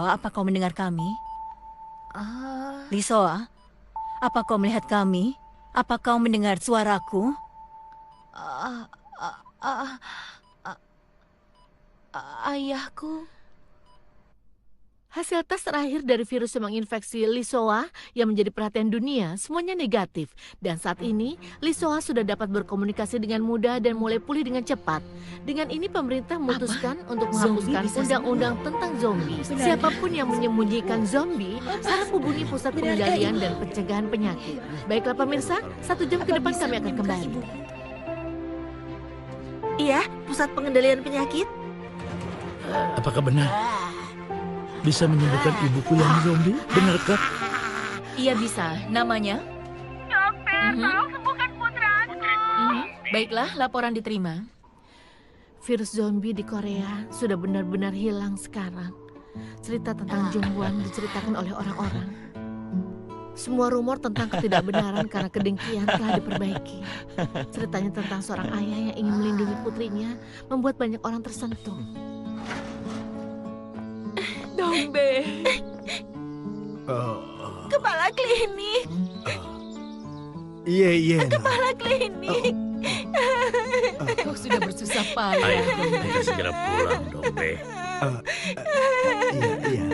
apa kau mendengar kami? Lee Soa, apa kau melihat kami? Apa kau mendengar suaraku? Ayahku. Hasil tes terakhir dari virus yang menginfeksi Lee Soa yang menjadi perhatian dunia semuanya negatif. Dan saat ini, Lee Soa sudah dapat berkomunikasi dengan mudah dan mulai pulih dengan cepat. Dengan ini pemerintah memutuskan untuk menghapuskan undang-undang tentang zombie. Siapapun yang menyembunyikan zombie harus hubungi Pusat Pengendalian dan Pencegahan Penyakit. Baiklah pemirsa, 1 jam ke depan kami akan kembali. Iya, Pusat Pengendalian Penyakit. Apakah benar? Bisa menyembuhkan ibuku yang zombie? Benarkah? Iya bisa. Namanya? Dokter, tolong sembuhkan putraku. Baiklah, laporan diterima. Virus zombie di Korea sudah benar-benar hilang sekarang. Cerita tentang Jungwan diceritakan oleh orang-orang. Semua rumor tentang ketidakbenaran karena kedengkian telah diperbaiki. Ceritanya tentang seorang ayah yang ingin melindungi putrinya membuat banyak orang tersentuh. Dombe. Kepala klinik. Iya. Kepala klinik. Kau sudah bersusah payah. Ayo, kita segera pulang, Dombe. Iya.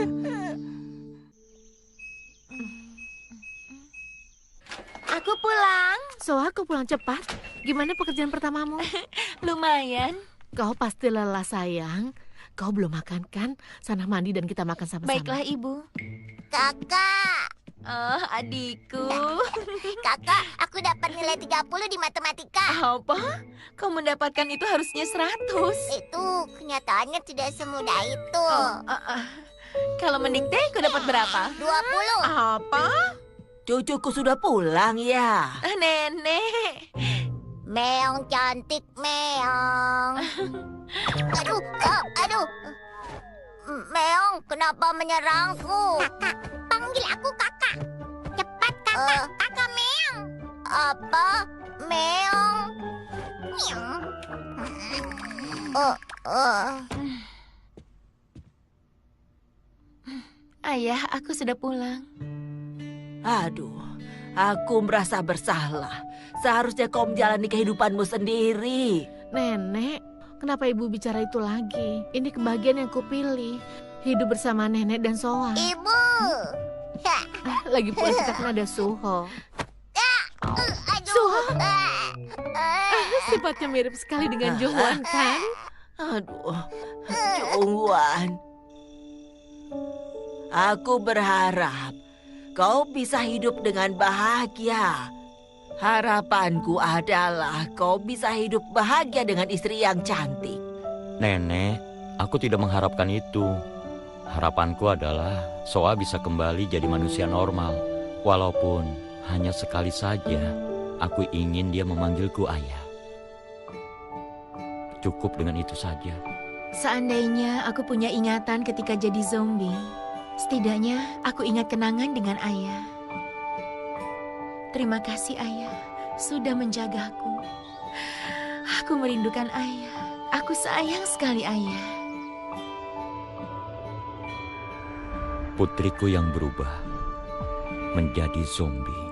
Aku pulang. Aku pulang cepat. Gimana pekerjaan pertamamu? Lumayan. Kau pasti lelah sayang. Kau belum makan kan? Sana mandi dan kita makan sama-sama. Baiklah, Ibu. Kakak. Oh, adikku. Kakak, aku dapat nilai 30 di matematika. Apa? Kau mendapatkan itu harusnya 100. Itu kenyataannya tidak semudah itu. Kalau mendikte, kau dapat berapa? 20. Apa? Cucuku sudah pulang ya? Nenek. Meong cantik, Meong. Aduh. Meong, kenapa menyerangku? Kakak, panggil aku kakak. Cepat kakak, kakak Meong. Apa? Meong? Meong. Ayah, aku sudah pulang. Aduh, aku merasa bersalah. Seharusnya kau menjalani kehidupanmu sendiri. Nenek, kenapa ibu bicara itu lagi? Ini kebahagiaan yang kupilih. Hidup bersama nenek dan Soa. Ibu. Lagi pula kita kan ada Suho. Aduh. Suho. Sifatnya mirip sekali dengan Jungwon kan? Aduh, Jungwon. Aku berharap kau bisa hidup dengan bahagia. Harapanku adalah kau bisa hidup bahagia dengan istri yang cantik. Nenek, aku tidak mengharapkan itu. Harapanku adalah Soa bisa kembali jadi manusia normal. Walaupun hanya sekali saja, aku ingin dia memanggilku ayah. Cukup dengan itu saja. Seandainya aku punya ingatan ketika jadi zombie, setidaknya aku ingat kenangan dengan ayah. Terima kasih ayah, sudah menjagaku. Aku merindukan ayah. Aku sayang sekali ayah. Putriku yang berubah menjadi zombie.